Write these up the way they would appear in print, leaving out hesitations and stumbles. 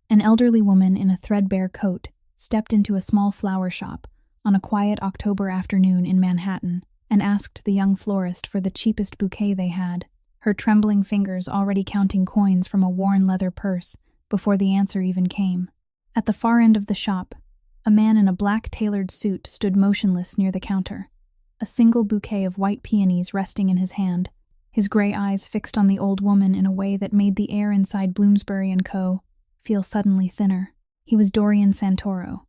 An elderly woman in a threadbare coat stepped into a small flower shop on a quiet October afternoon in Manhattan and asked the young florist for the cheapest bouquet they had, her trembling fingers already counting coins from a worn leather purse before the answer even came. At the far end of the shop, a man in a black tailored suit stood motionless near the counter, a single bouquet of white peonies resting in his hand, his gray eyes fixed on the old woman in a way that made the air inside Bloomsbury & Co. feel suddenly thinner. He was Dorian Santoro.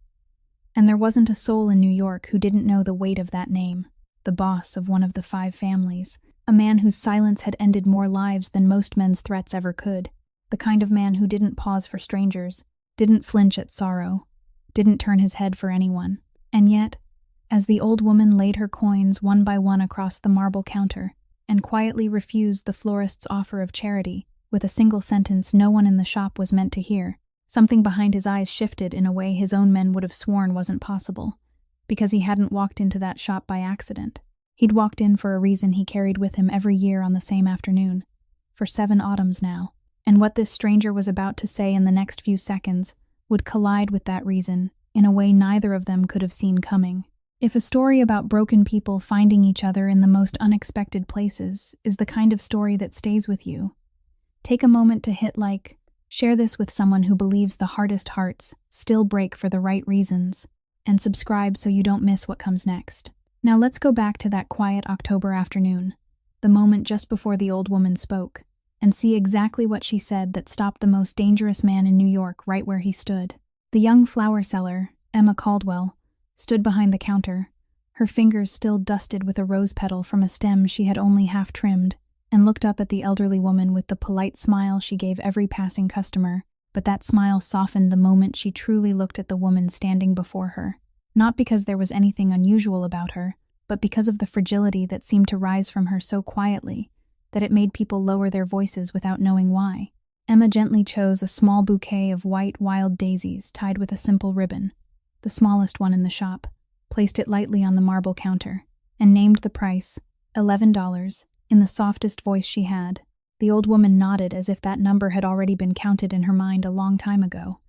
And there wasn't a soul in New York who didn't know the weight of that name, the boss of one of the 5 families, a man whose silence had ended more lives than most men's threats ever could, the kind of man who didn't pause for strangers, didn't flinch at sorrow, didn't turn his head for anyone. And yet, as the old woman laid her coins one by one across the marble counter and quietly refused the florist's offer of charity with a single sentence no one in the shop was meant to hear, something behind his eyes shifted in a way his own men would have sworn wasn't possible, because he hadn't walked into that shop by accident. He'd walked in for a reason he carried with him every year on the same afternoon, for 7 autumns now, and what this stranger was about to say in the next few seconds would collide with that reason in a way neither of them could have seen coming. If a story about broken people finding each other in the most unexpected places is the kind of story that stays with you, take a moment to hit like, share this with someone who believes the hardest hearts still break for the right reasons, and subscribe so you don't miss what comes next. Now let's go back to that quiet October afternoon, the moment just before the old woman spoke, and see exactly what she said that stopped the most dangerous man in New York right where he stood. The young flower seller, Emma Caldwell, stood behind the counter, her fingers still dusted with a rose petal from a stem she had only half trimmed, and looked up at the elderly woman with the polite smile she gave every passing customer, but that smile softened the moment she truly looked at the woman standing before her, not because there was anything unusual about her, but because of the fragility that seemed to rise from her so quietly that it made people lower their voices without knowing why. Emma gently chose a small bouquet of white wild daisies tied with a simple ribbon, the smallest one in the shop, placed it lightly on the marble counter, and named the price, $11, in the softest voice she had. The old woman nodded as if that number had already been counted in her mind a long time ago,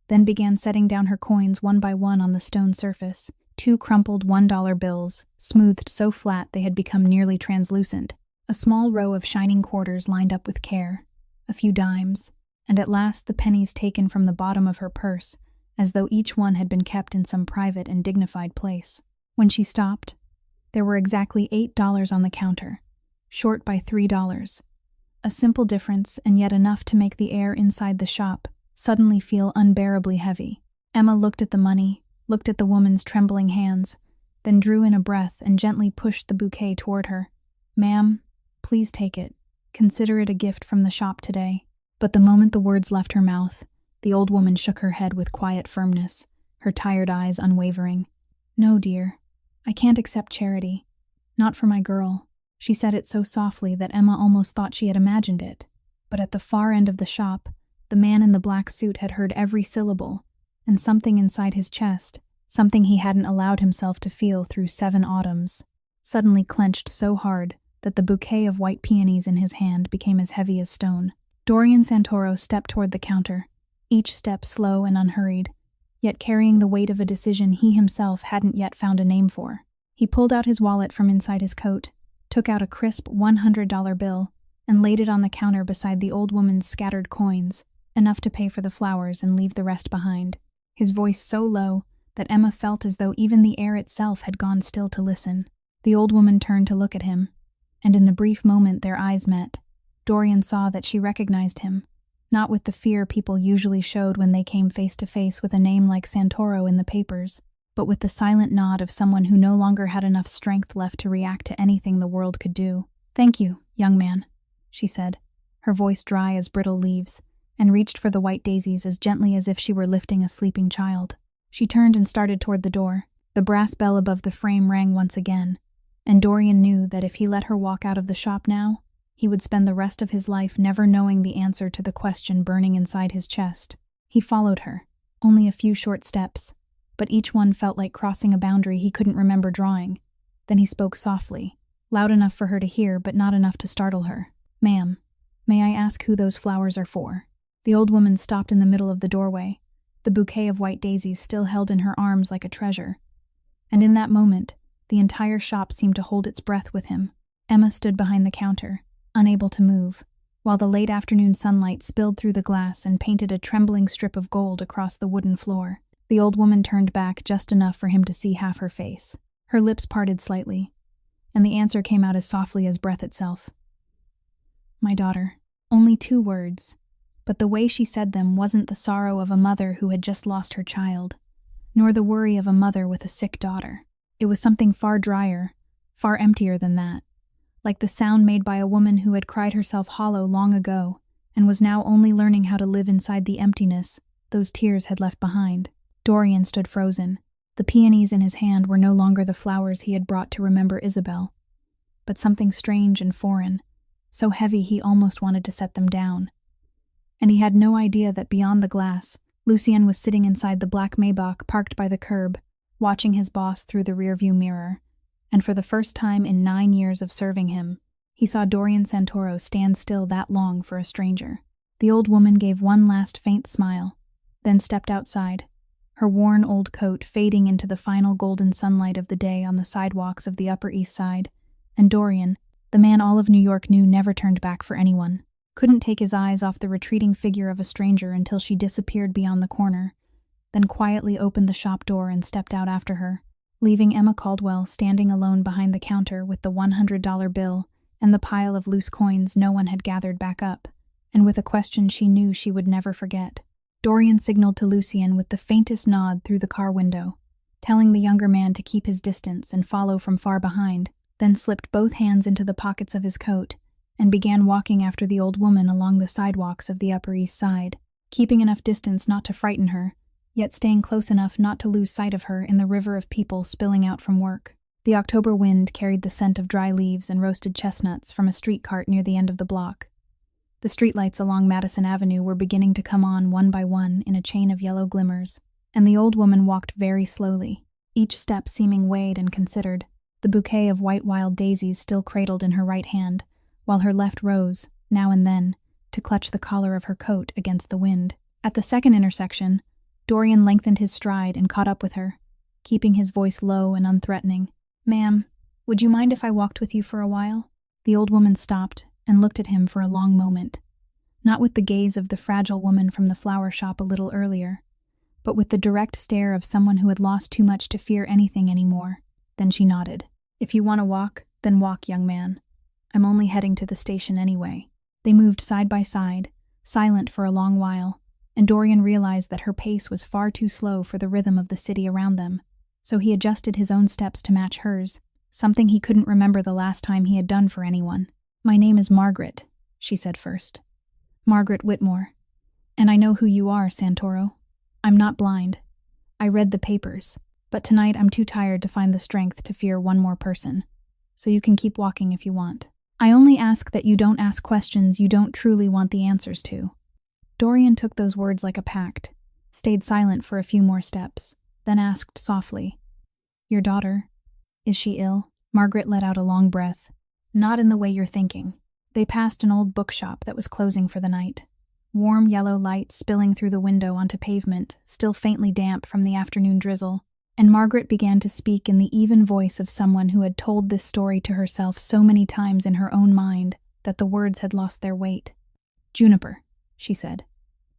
then began setting down her coins one by one on the stone surface, 2 crumpled $1 bills, smoothed so flat they had become nearly translucent, a small row of shining quarters lined up with care, a few dimes, and at last the pennies taken from the bottom of her purse, as though each one had been kept in some private and dignified place. When she stopped, there were exactly $8 on the counter, short by $3, a simple difference and yet enough to make the air inside the shop suddenly feel unbearably heavy. Emma looked at the money, looked at the woman's trembling hands, then drew in a breath and gently pushed the bouquet toward her. "Ma'am, please take it. Consider it a gift from the shop today." But the moment the words left her mouth, the old woman shook her head with quiet firmness, her tired eyes unwavering. "No, dear, I can't accept charity. Not for my girl." She said it so softly that Emma almost thought she had imagined it. But at the far end of the shop, the man in the black suit had heard every syllable, and something inside his chest, something he hadn't allowed himself to feel through 7 autumns, suddenly clenched so hard that the bouquet of white peonies in his hand became as heavy as stone. Dorian Santoro stepped toward the counter, each step slow and unhurried, yet carrying the weight of a decision he himself hadn't yet found a name for. He pulled out his wallet from inside his coat, took out a crisp $100 bill, and laid it on the counter beside the old woman's scattered coins, enough to pay for the flowers and leave the rest behind, his voice so low that Emma felt as though even the air itself had gone still to listen. The old woman turned to look at him, and in the brief moment their eyes met, Dorian saw that she recognized him, not with the fear people usually showed when they came face to face with a name like Santoro in the papers, but with the silent nod of someone who no longer had enough strength left to react to anything the world could do. "Thank you, young man," she said, her voice dry as brittle leaves, and reached for the white daisies as gently as if she were lifting a sleeping child. She turned and started toward the door. The brass bell above the frame rang once again, and Dorian knew that if he let her walk out of the shop now, he would spend the rest of his life never knowing the answer to the question burning inside his chest. He followed her, only a few short steps, but each one felt like crossing a boundary he couldn't remember drawing. Then he spoke softly, loud enough for her to hear but not enough to startle her. "Ma'am, may I ask who those flowers are for?" The old woman stopped in the middle of the doorway, the bouquet of white daisies still held in her arms like a treasure. And in that moment, the entire shop seemed to hold its breath with him. Emma stood behind the counter, unable to move, while the late afternoon sunlight spilled through the glass and painted a trembling strip of gold across the wooden floor. The old woman turned back just enough for him to see half her face. Her lips parted slightly, and the answer came out as softly as breath itself. My daughter. Only 2 words, but the way she said them wasn't the sorrow of a mother who had just lost her child, nor the worry of a mother with a sick daughter. It was something far drier, far emptier than that, like the sound made by a woman who had cried herself hollow long ago and was now only learning how to live inside the emptiness those tears had left behind. Dorian stood frozen. The peonies in his hand were no longer the flowers he had brought to remember Isabel, but something strange and foreign, so heavy he almost wanted to set them down. And he had no idea that beyond the glass, Lucien was sitting inside the black Maybach parked by the curb, watching his boss through the rearview mirror. And for the first time in 9 years of serving him, he saw Dorian Santoro stand still that long for a stranger. The old woman gave one last faint smile, then stepped outside, her worn old coat fading into the final golden sunlight of the day on the sidewalks of the Upper East Side, and Dorian, the man all of New York knew never turned back for anyone, couldn't take his eyes off the retreating figure of a stranger until she disappeared beyond the corner, then quietly opened the shop door and stepped out after her, leaving Emma Caldwell standing alone behind the counter with the $100 bill and the pile of loose coins no one had gathered back up, and with a question she knew she would never forget. Dorian signaled to Lucien with the faintest nod through the car window, telling the younger man to keep his distance and follow from far behind, then slipped both hands into the pockets of his coat and began walking after the old woman along the sidewalks of the Upper East Side, keeping enough distance not to frighten her, yet staying close enough not to lose sight of her in the river of people spilling out from work. The October wind carried the scent of dry leaves and roasted chestnuts from a street cart near the end of the block. The streetlights along Madison Avenue were beginning to come on one by one in a chain of yellow glimmers, and the old woman walked very slowly, each step seeming weighed and considered, the bouquet of white wild daisies still cradled in her right hand, while her left rose, now and then, to clutch the collar of her coat against the wind. At the second intersection, Dorian lengthened his stride and caught up with her, keeping his voice low and unthreatening. "Ma'am, would you mind if I walked with you for a while?" The old woman stopped and looked at him for a long moment, not with the gaze of the fragile woman from the flower shop a little earlier, but with the direct stare of someone who had lost too much to fear anything anymore. Then she nodded. "If you want to walk, then walk, young man. I'm only heading to the station anyway." They moved side by side, silent for a long while, and Dorian realized that her pace was far too slow for the rhythm of the city around them, so he adjusted his own steps to match hers, something he couldn't remember the last time he had done for anyone. "My name is Margaret," she said first. "Margaret Whitmore. And I know who you are, Santoro. I'm not blind. I read the papers, but tonight I'm too tired to find the strength to fear one more person, so you can keep walking if you want. I only ask that you don't ask questions you don't truly want the answers to." Dorian took those words like a pact, stayed silent for a few more steps, then asked softly, "Your daughter, is she ill?" Margaret let out a long breath. "Not in the way you're thinking." They passed an old bookshop that was closing for the night. Warm yellow light spilling through the window onto pavement, still faintly damp from the afternoon drizzle, and Margaret began to speak in the even voice of someone who had told this story to herself so many times in her own mind that the words had lost their weight. "Juniper," she said.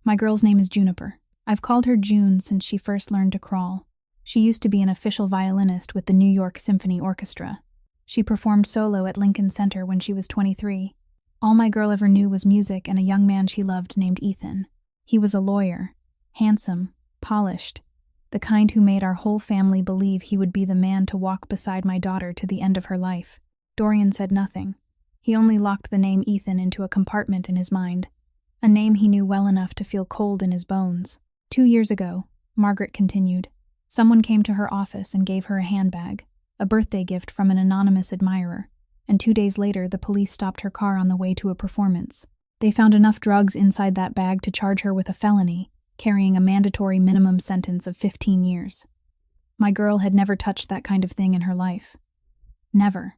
"My girl's name is Juniper. I've called her June since she first learned to crawl. She used to be an official violinist with the New York Symphony Orchestra. She performed solo at Lincoln Center when she was 23. All my girl ever knew was music and a young man she loved named Ethan. He was a lawyer, handsome, polished, the kind who made our whole family believe he would be the man to walk beside my daughter to the end of her life." Dorian said nothing. He only locked the name Ethan into a compartment in his mind, a name he knew well enough to feel cold in his bones. 2 years ago, Margaret continued, someone came to her office and gave her a handbag, a birthday gift from an anonymous admirer, and 2 days later the police stopped her car on the way to a performance. They found enough drugs inside that bag to charge her with a felony, carrying a mandatory minimum sentence of 15 years. My girl had never touched that kind of thing in her life. Never.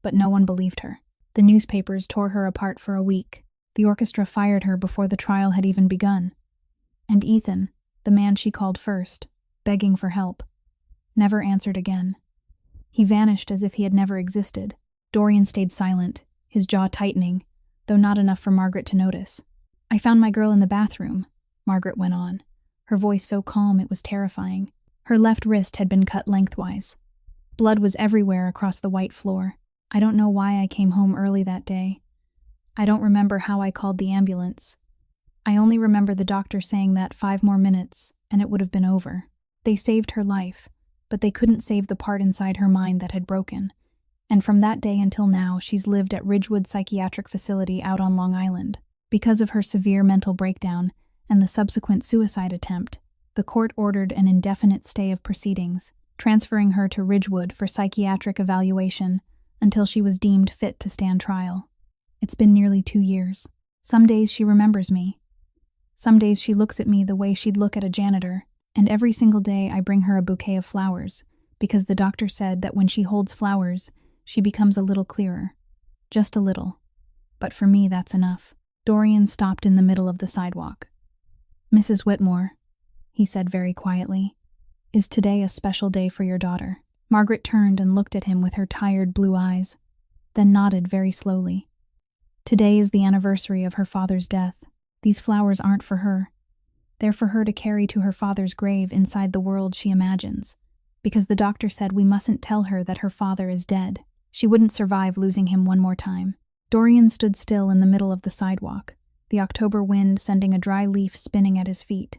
But no one believed her. The newspapers tore her apart for a week. The orchestra fired her before the trial had even begun. And Ethan, the man she called first, begging for help, never answered again. He vanished as if he had never existed. Dorian stayed silent, his jaw tightening, though not enough for Margaret to notice. "I found my girl in the bathroom," Margaret went on, her voice so calm it was terrifying. Her left wrist had been cut lengthwise. Blood was everywhere across the white floor. I don't know why I came home early that day. I don't remember how I called the ambulance. I only remember the doctor saying that 5 more minutes, and it would have been over. They saved her life, but they couldn't save the part inside her mind that had broken. And from that day until now, she's lived at Ridgewood Psychiatric Facility out on Long Island. Because of her severe mental breakdown and the subsequent suicide attempt, the court ordered an indefinite stay of proceedings, transferring her to Ridgewood for psychiatric evaluation until she was deemed fit to stand trial. It's been nearly 2 years. Some days she remembers me. Some days she looks at me the way she'd look at a janitor, and every single day I bring her a bouquet of flowers, because the doctor said that when she holds flowers, she becomes a little clearer. Just a little. But for me, that's enough. Dorian stopped in the middle of the sidewalk. "Mrs. Whitmore," he said very quietly, "is today a special day for your daughter?" Margaret turned and looked at him with her tired blue eyes, then nodded very slowly. "Today is the anniversary of her father's death. These flowers aren't for her. They're for her to carry to her father's grave inside the world she imagines, because the doctor said we mustn't tell her that her father is dead. She wouldn't survive losing him one more time." Dorian stood still in the middle of the sidewalk, the October wind sending a dry leaf spinning at his feet.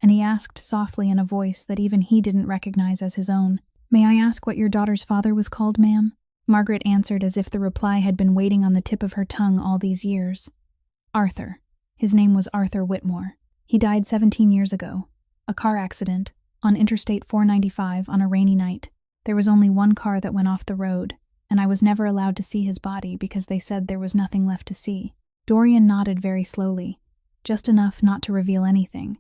And he asked softly in a voice that even he didn't recognize as his own, "May I ask what your daughter's father was called, ma'am?" Margaret answered as if the reply had been waiting on the tip of her tongue all these years. "Arthur. His name was Arthur Whitmore. He died 17 years ago. A car accident, on Interstate 495 on a rainy night. There was only one car that went off the road, and I was never allowed to see his body because they said there was nothing left to see." Dorian nodded very slowly, just enough not to reveal anything.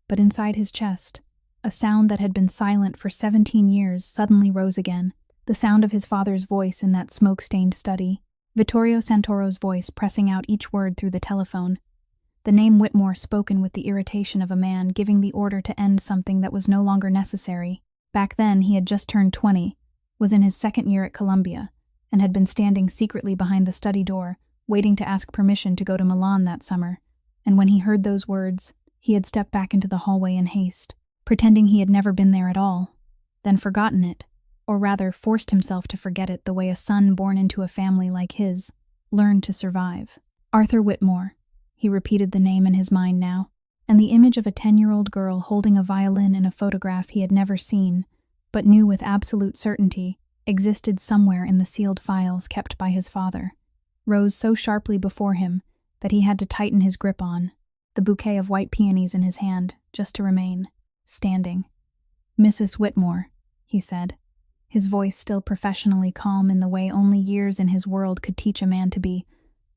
But inside his chest, a sound that had been silent for 17 years suddenly rose again, the sound of his father's voice in that smoke-stained study, Vittorio Santoro's voice pressing out each word through the telephone. The name Whitmore spoken with the irritation of a man giving the order to end something that was no longer necessary. Back then, he had just turned 20, was in his 2nd year at Columbia, and had been standing secretly behind the study door, waiting to ask permission to go to Milan that summer. And when he heard those words, he had stepped back into the hallway in haste, pretending he had never been there at all, then forgotten it, or rather forced himself to forget it the way a son born into a family like his learned to survive. Arthur Whitmore. He repeated the name in his mind now, and the image of a 10-year-old girl holding a violin in a photograph he had never seen, but knew with absolute certainty existed somewhere in the sealed files kept by his father, rose so sharply before him that he had to tighten his grip on the bouquet of white peonies in his hand, just to remain standing. "Mrs. Whitmore," he said, his voice still professionally calm in the way only years in his world could teach a man to be,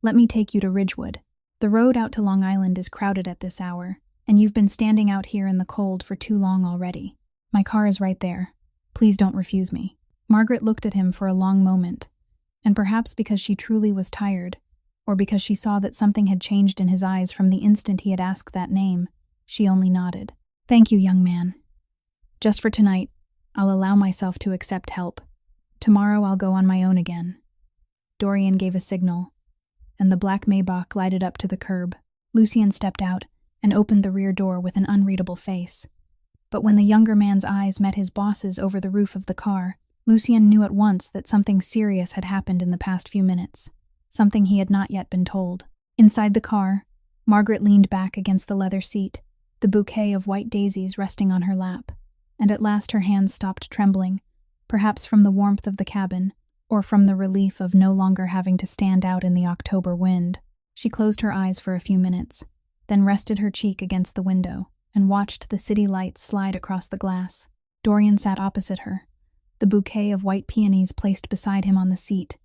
"let me take you to Ridgewood. The road out to Long Island is crowded at this hour, and you've been standing out here in the cold for too long already. My car is right there. Please don't refuse me." Margaret looked at him for a long moment, and perhaps because she truly was tired, or because she saw that something had changed in his eyes from the instant he had asked that name, she only nodded. "Thank you, young man. Just for tonight, I'll allow myself to accept help. Tomorrow I'll go on my own again." Dorian gave a signal, and the black Maybach glided up to the curb. Lucien stepped out and opened the rear door with an unreadable face. But when the younger man's eyes met his boss's over the roof of the car, Lucien knew at once that something serious had happened in the past few minutes, something he had not yet been told. Inside the car, Margaret leaned back against the leather seat, the bouquet of white daisies resting on her lap, and at last her hands stopped trembling, perhaps from the warmth of the cabin, or from the relief of no longer having to stand out in the October wind. She closed her eyes for a few minutes, then rested her cheek against the window and watched the city lights slide across the glass. Dorian sat opposite her, the bouquet of white peonies placed beside him on the seat,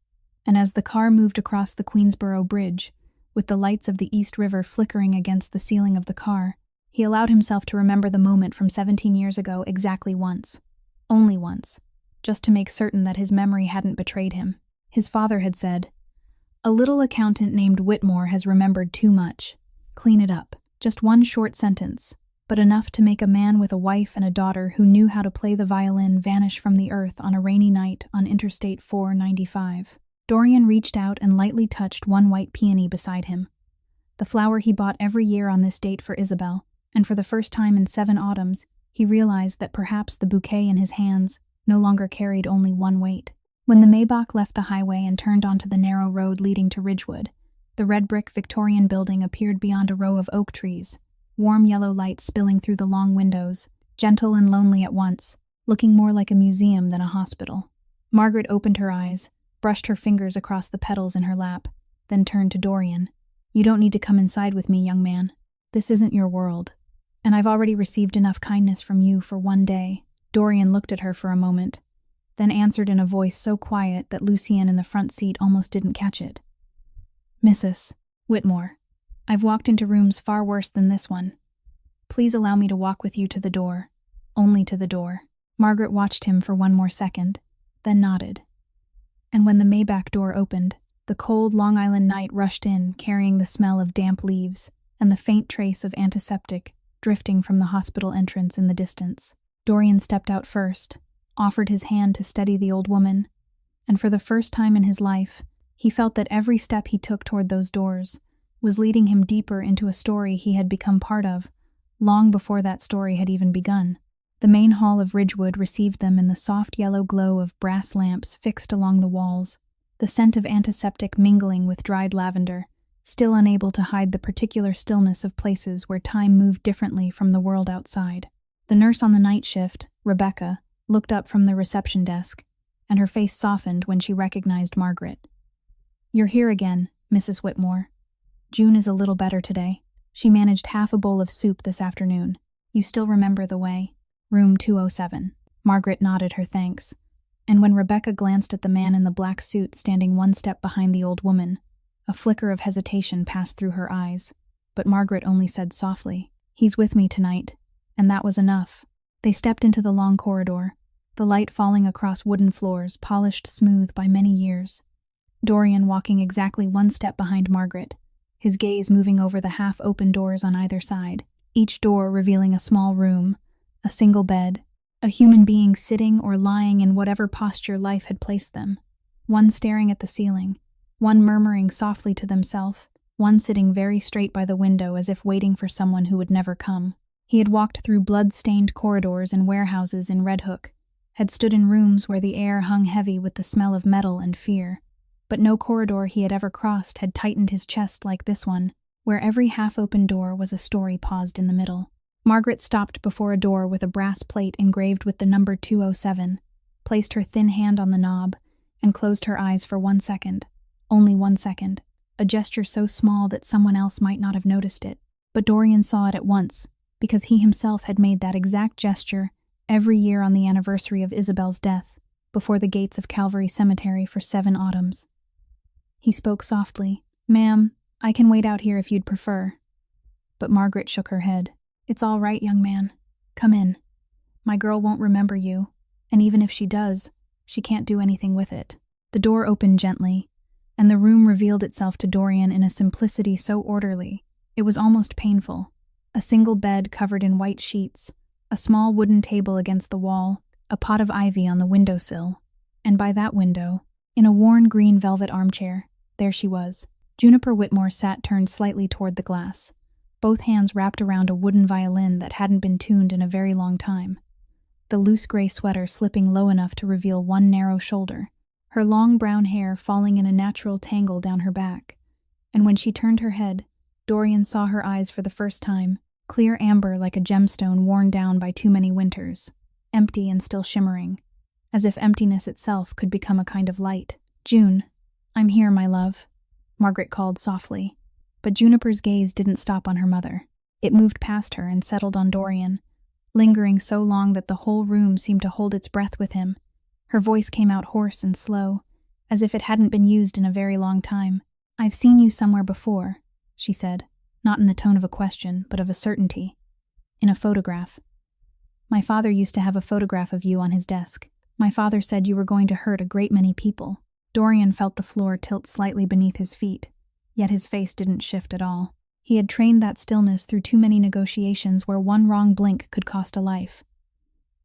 and as the car moved across the Queensboro Bridge, with the lights of the East River flickering against the ceiling of the car, he allowed himself to remember the moment from 17 years ago exactly once. Only once. Just to make certain that his memory hadn't betrayed him. His father had said, A little accountant named Whitmore has remembered too much. Clean it up. Just one short sentence, but enough to make a man with a wife and a daughter who knew how to play the violin vanish from the earth on a rainy night on Interstate 495. Dorian reached out and lightly touched one white peony beside him. The flower he bought every year on this date for Isabel, and for the first time in 7 autumns, he realized that perhaps the bouquet in his hands no longer carried only one weight. When the Maybach left the highway and turned onto the narrow road leading to Ridgewood, the red brick Victorian building appeared beyond a row of oak trees, warm yellow light spilling through the long windows, gentle and lonely at once, looking more like a museum than a hospital. Margaret opened her eyes, brushed her fingers across the petals in her lap, then turned to Dorian. "You don't need to come inside with me, young man. This isn't your world. And I've already received enough kindness from you for one day." Dorian looked at her for a moment, then answered in a voice so quiet that Lucien in the front seat almost didn't catch it. "Mrs. Whitmore, I've walked into rooms far worse than this one. Please allow me to walk with you to the door. Only to the door." Margaret watched him for one more second, then nodded. And when the Maybach door opened, the cold Long Island night rushed in, carrying the smell of damp leaves and the faint trace of antiseptic drifting from the hospital entrance in the distance. Dorian stepped out first, offered his hand to steady the old woman, and for the first time in his life, he felt that every step he took toward those doors was leading him deeper into a story he had become part of, long before that story had even begun. The main hall of Ridgewood received them in the soft yellow glow of brass lamps fixed along the walls, the scent of antiseptic mingling with dried lavender, still unable to hide the particular stillness of places where time moved differently from the world outside. The nurse on the night shift, Rebecca, looked up from the reception desk, and her face softened when she recognized Margaret. "You're here again, Mrs. Whitmore. June is a little better today. She managed half a bowl of soup this afternoon. You still remember the way? Room 207. Margaret nodded her thanks, and when Rebecca glanced at the man in the black suit standing one step behind the old woman, a flicker of hesitation passed through her eyes, but Margaret only said softly, "He's with me tonight," and that was enough. They stepped into the long corridor, the light falling across wooden floors polished smooth by many years. Dorian walking exactly one step behind Margaret, his gaze moving over the half-open doors on either side, each door revealing a small room, a single bed, a human being sitting or lying in whatever posture life had placed them, one staring at the ceiling, one murmuring softly to themselves, one sitting very straight by the window as if waiting for someone who would never come. He had walked through blood-stained corridors and warehouses in Red Hook, had stood in rooms where the air hung heavy with the smell of metal and fear, but no corridor he had ever crossed had tightened his chest like this one, where every half-open door was a story paused in the middle. Margaret stopped before a door with a brass plate engraved with the number 207, placed her thin hand on the knob, and closed her eyes for 1 second. Only 1 second, a gesture so small that someone else might not have noticed it. But Dorian saw it at once, because he himself had made that exact gesture every year on the anniversary of Isabel's death, before the gates of Calvary Cemetery for 7 autumns. He spoke softly, "Ma'am, I can wait out here if you'd prefer." But Margaret shook her head. "It's all right, young man. Come in. My girl won't remember you, and even if she does, she can't do anything with it." The door opened gently, and the room revealed itself to Dorian in a simplicity so orderly, it was almost painful. A single bed covered in white sheets, a small wooden table against the wall, a pot of ivy on the windowsill, and by that window, in a worn green velvet armchair, there she was. Juniper Whitmore sat turned slightly toward the glass, both hands wrapped around a wooden violin that hadn't been tuned in a very long time, the loose gray sweater slipping low enough to reveal one narrow shoulder, her long brown hair falling in a natural tangle down her back, and when she turned her head, Dorian saw her eyes for the first time, clear amber like a gemstone worn down by too many winters, empty and still shimmering, as if emptiness itself could become a kind of light. "June, I'm here, my love," Margaret called softly, but Juniper's gaze didn't stop on her mother. It moved past her and settled on Dorian, lingering so long that the whole room seemed to hold its breath with him. Her voice came out hoarse and slow, as if it hadn't been used in a very long time. "I've seen you somewhere before," she said, not in the tone of a question, but of a certainty. "In a photograph. My father used to have a photograph of you on his desk. My father said you were going to hurt a great many people." Dorian felt the floor tilt slightly beneath his feet, yet his face didn't shift at all. He had trained that stillness through too many negotiations where one wrong blink could cost a life.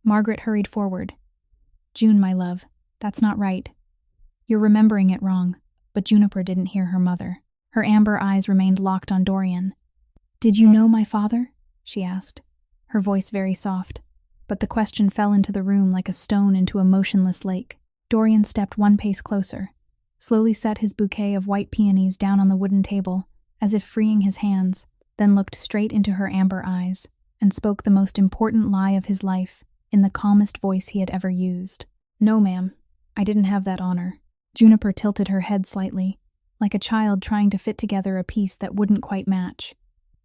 Margaret hurried forward. "June, my love, that's not right. You're remembering it wrong." But Juniper didn't hear her mother. Her amber eyes remained locked on Dorian. "Did you know my father?" she asked, her voice very soft. But the question fell into the room like a stone into a motionless lake. Dorian stepped one pace closer, slowly set his bouquet of white peonies down on the wooden table, as if freeing his hands, then looked straight into her amber eyes, and spoke the most important lie of his life, in the calmest voice he had ever used. "No, ma'am, I didn't have that honor." Juniper tilted her head slightly, like a child trying to fit together a piece that wouldn't quite match.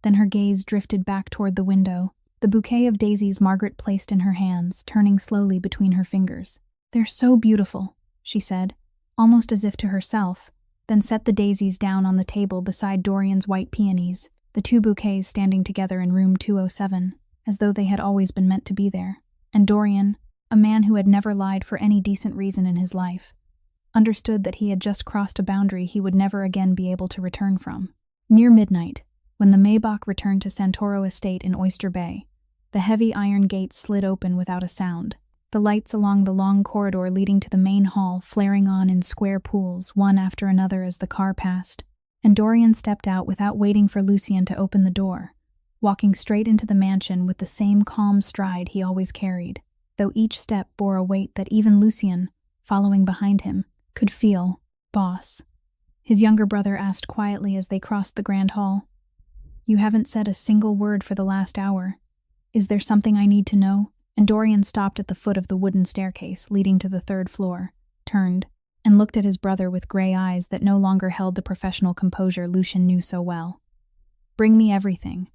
Then her gaze drifted back toward the window, the bouquet of daisies Margaret placed in her hands, turning slowly between her fingers. "They're so beautiful," she said, almost as if to herself, then set the daisies down on the table beside Dorian's white peonies, the two bouquets standing together in room 207, as though they had always been meant to be there. And Dorian, a man who had never lied for any decent reason in his life, understood that he had just crossed a boundary he would never again be able to return from. Near midnight, when the Maybach returned to Santoro Estate in Oyster Bay, the heavy iron gates slid open without a sound, the lights along the long corridor leading to the main hall flaring on in square pools, one after another as the car passed, and Dorian stepped out without waiting for Lucien to open the door, walking straight into the mansion with the same calm stride he always carried, though each step bore a weight that even Lucien, following behind him, could feel. "Boss," his younger brother asked quietly as they crossed the grand hall. "You haven't said a single word for the last hour. Is there something I need to know?" And Dorian stopped at the foot of the wooden staircase leading to the third floor, turned, and looked at his brother with gray eyes that no longer held the professional composure Lucien knew so well. "Bring me everything."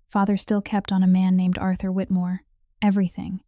Father still kept on a man named Arthur Whitmore. Everything.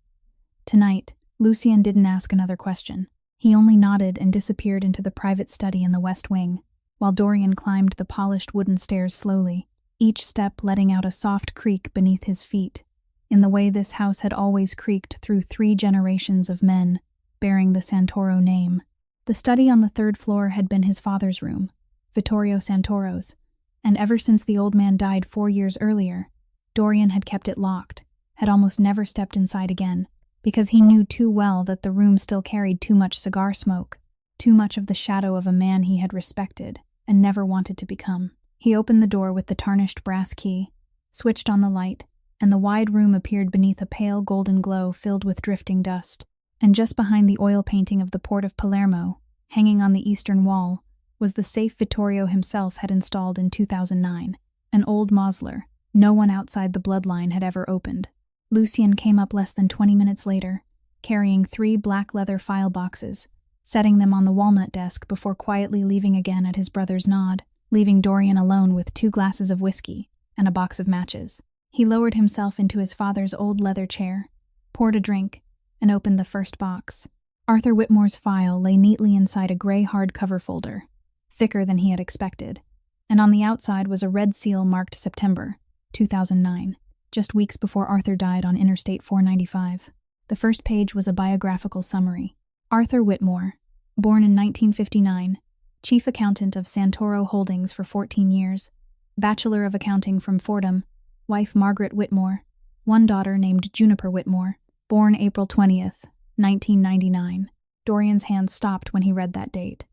Tonight, Lucien didn't ask another question. He only nodded and disappeared into the private study in the west wing, while Dorian climbed the polished wooden stairs slowly, each step letting out a soft creak beneath his feet, in the way this house had always creaked through 3 generations of men bearing the Santoro name. The study on the 3rd floor had been his father's room, Vittorio Santoro's, and ever since the old man died 4 years earlier, Dorian had kept it locked, had almost never stepped inside again, because he knew too well that the room still carried too much cigar smoke, too much of the shadow of a man he had respected and never wanted to become. He opened the door with the tarnished brass key, switched on the light, and the wide room appeared beneath a pale golden glow filled with drifting dust. And just behind the oil painting of the port of Palermo, hanging on the eastern wall, was the safe Vittorio himself had installed in 2009, an old Mosler no one outside the bloodline had ever opened. Lucien came up less than 20 minutes later, carrying 3 black leather file boxes, setting them on the walnut desk before quietly leaving again at his brother's nod, leaving Dorian alone with 2 glasses of whiskey and a box of matches. He lowered himself into his father's old leather chair, poured a drink, and opened the first box. Arthur Whitmore's file lay neatly inside a gray hardcover folder, thicker than he had expected, and on the outside was a red seal marked September 2009. Just weeks before Arthur died on Interstate 495. The first page was a biographical summary. Arthur Whitmore, born in 1959, chief accountant of Santoro Holdings for 14 years, Bachelor of Accounting from Fordham, wife Margaret Whitmore, one daughter named Juniper Whitmore, born April 20th, 1999. Dorian's hand stopped when he read that date.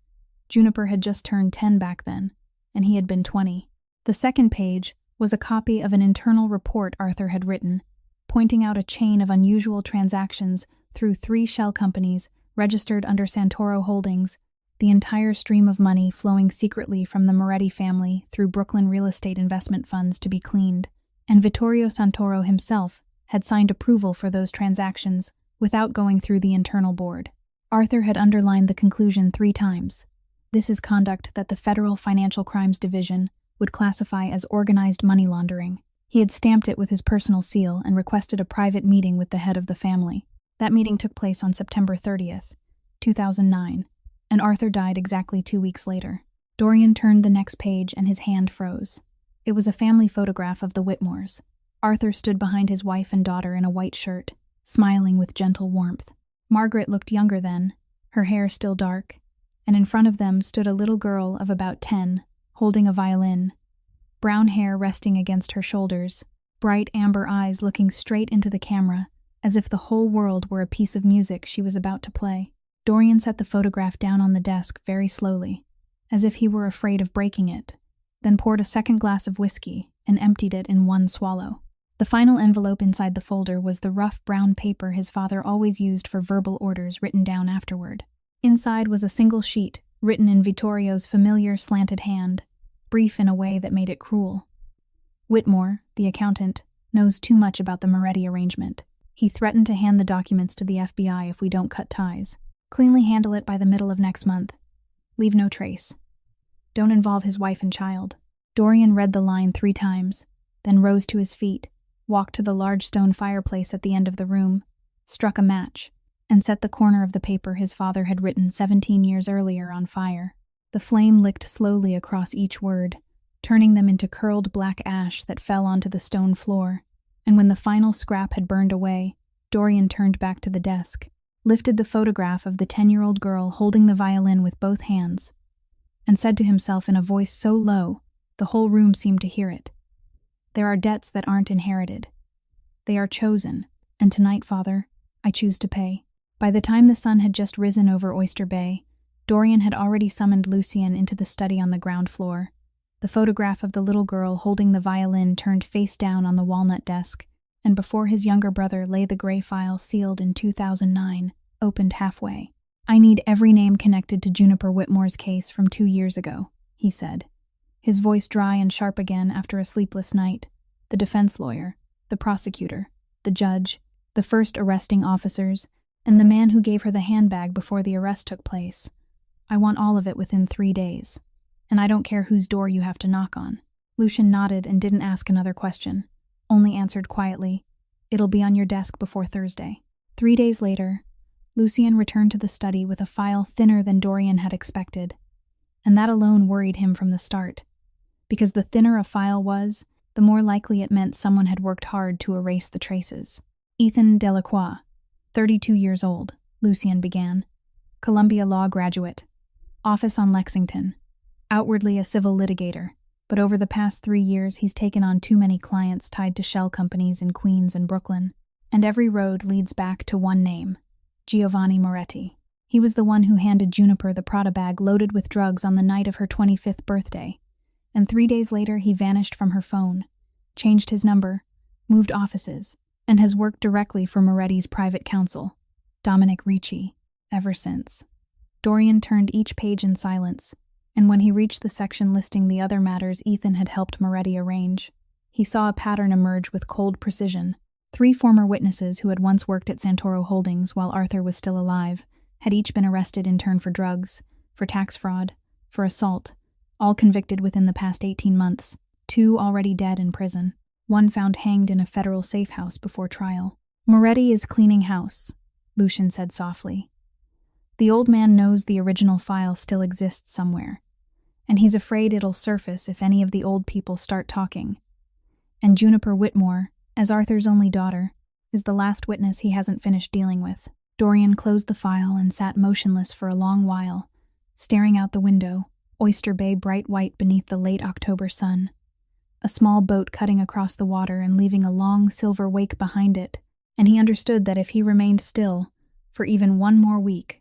Juniper had just turned 10 back then, and he had been 20. The second page was a copy of an internal report Arthur had written, pointing out a chain of unusual transactions through 3 shell companies registered under Santoro Holdings, the entire stream of money flowing secretly from the Moretti family through Brooklyn real estate investment funds to be cleaned, and Vittorio Santoro himself had signed approval for those transactions without going through the internal board. Arthur had underlined the conclusion 3 times. This is conduct that the Federal Financial Crimes Division would classify as organized money laundering. He had stamped it with his personal seal and requested a private meeting with the head of the family. That meeting took place on September 30th, 2009, and Arthur died exactly 2 weeks later. Dorian turned the next page and his hand froze. It was a family photograph of the Whitmores. Arthur stood behind his wife and daughter in a white shirt, smiling with gentle warmth. Margaret looked younger then, her hair still dark, and in front of them stood a little girl of about 10, holding a violin, brown hair resting against her shoulders, bright amber eyes looking straight into the camera, as if the whole world were a piece of music she was about to play. Dorian set the photograph down on the desk very slowly, as if he were afraid of breaking it, then poured a second glass of whiskey and emptied it in one swallow. The final envelope inside the folder was the rough brown paper his father always used for verbal orders written down afterward. Inside was a single sheet, written in Vittorio's familiar slanted hand, brief in a way that made it cruel. Whitmore, the accountant, knows too much about the Moretti arrangement. He threatened to hand the documents to the FBI if we don't cut ties. Cleanly handle it by the middle of next month. Leave no trace. Don't involve his wife and child. Dorian read the line 3 times, then rose to his feet, walked to the large stone fireplace at the end of the room, struck a match, and set the corner of the paper his father had written 17 years earlier on fire. The flame licked slowly across each word, turning them into curled black ash that fell onto the stone floor, and when the final scrap had burned away, Dorian turned back to the desk, lifted the photograph of the 10-year-old girl holding the violin with both hands, and said to himself in a voice so low the whole room seemed to hear it, "There are debts that aren't inherited. They are chosen, and tonight, Father, I choose to pay." By the time the sun had just risen over Oyster Bay, Dorian had already summoned Lucien into the study on the ground floor. The photograph of the little girl holding the violin turned face down on the walnut desk, and before his younger brother lay the gray file sealed in 2009, opened halfway. "I need every name connected to Juniper Whitmore's case from 2 years ago," he said, his voice dry and sharp again after a sleepless night. "The defense lawyer, the prosecutor, the judge, the first arresting officers, and the man who gave her the handbag before the arrest took place. I want all of it within 3 days. And I don't care whose door you have to knock on." Lucien nodded and didn't ask another question, only answered quietly, "It'll be on your desk before Thursday." 3 days later, Lucien returned to the study with a file thinner than Dorian had expected, and that alone worried him from the start, because the thinner a file was, the more likely it meant someone had worked hard to erase the traces. "Ethan Delacroix, 32 years old," Lucien began. "Columbia Law graduate. Office on Lexington. Outwardly a civil litigator, but over the past 3 years he's taken on too many clients tied to shell companies in Queens and Brooklyn, and every road leads back to one name, Giovanni Moretti. He was the one who handed Juniper the Prada bag loaded with drugs on the night of her 25th birthday, and 3 days later he vanished from her phone, changed his number, moved offices, and has worked directly for Moretti's private counsel, Dominic Ricci, ever since." Dorian turned each page in silence, and when he reached the section listing the other matters Ethan had helped Moretti arrange, he saw a pattern emerge with cold precision. 3 former witnesses who had once worked at Santoro Holdings while Arthur was still alive had each been arrested in turn for drugs, for tax fraud, for assault, all convicted within the past 18 months, 2 already dead in prison, 1 found hanged in a federal safe house before trial. "Moretti is cleaning house," Lucien said softly. "The old man knows the original file still exists somewhere, and he's afraid it'll surface if any of the old people start talking. And Juniper Whitmore, as Arthur's only daughter, is the last witness he hasn't finished dealing with." Dorian closed the file and sat motionless for a long while, staring out the window, Oyster Bay bright white beneath the late October sun. A small boat cutting across the water and leaving a long silver wake behind it, and he understood that if he remained still, for even 1 more week,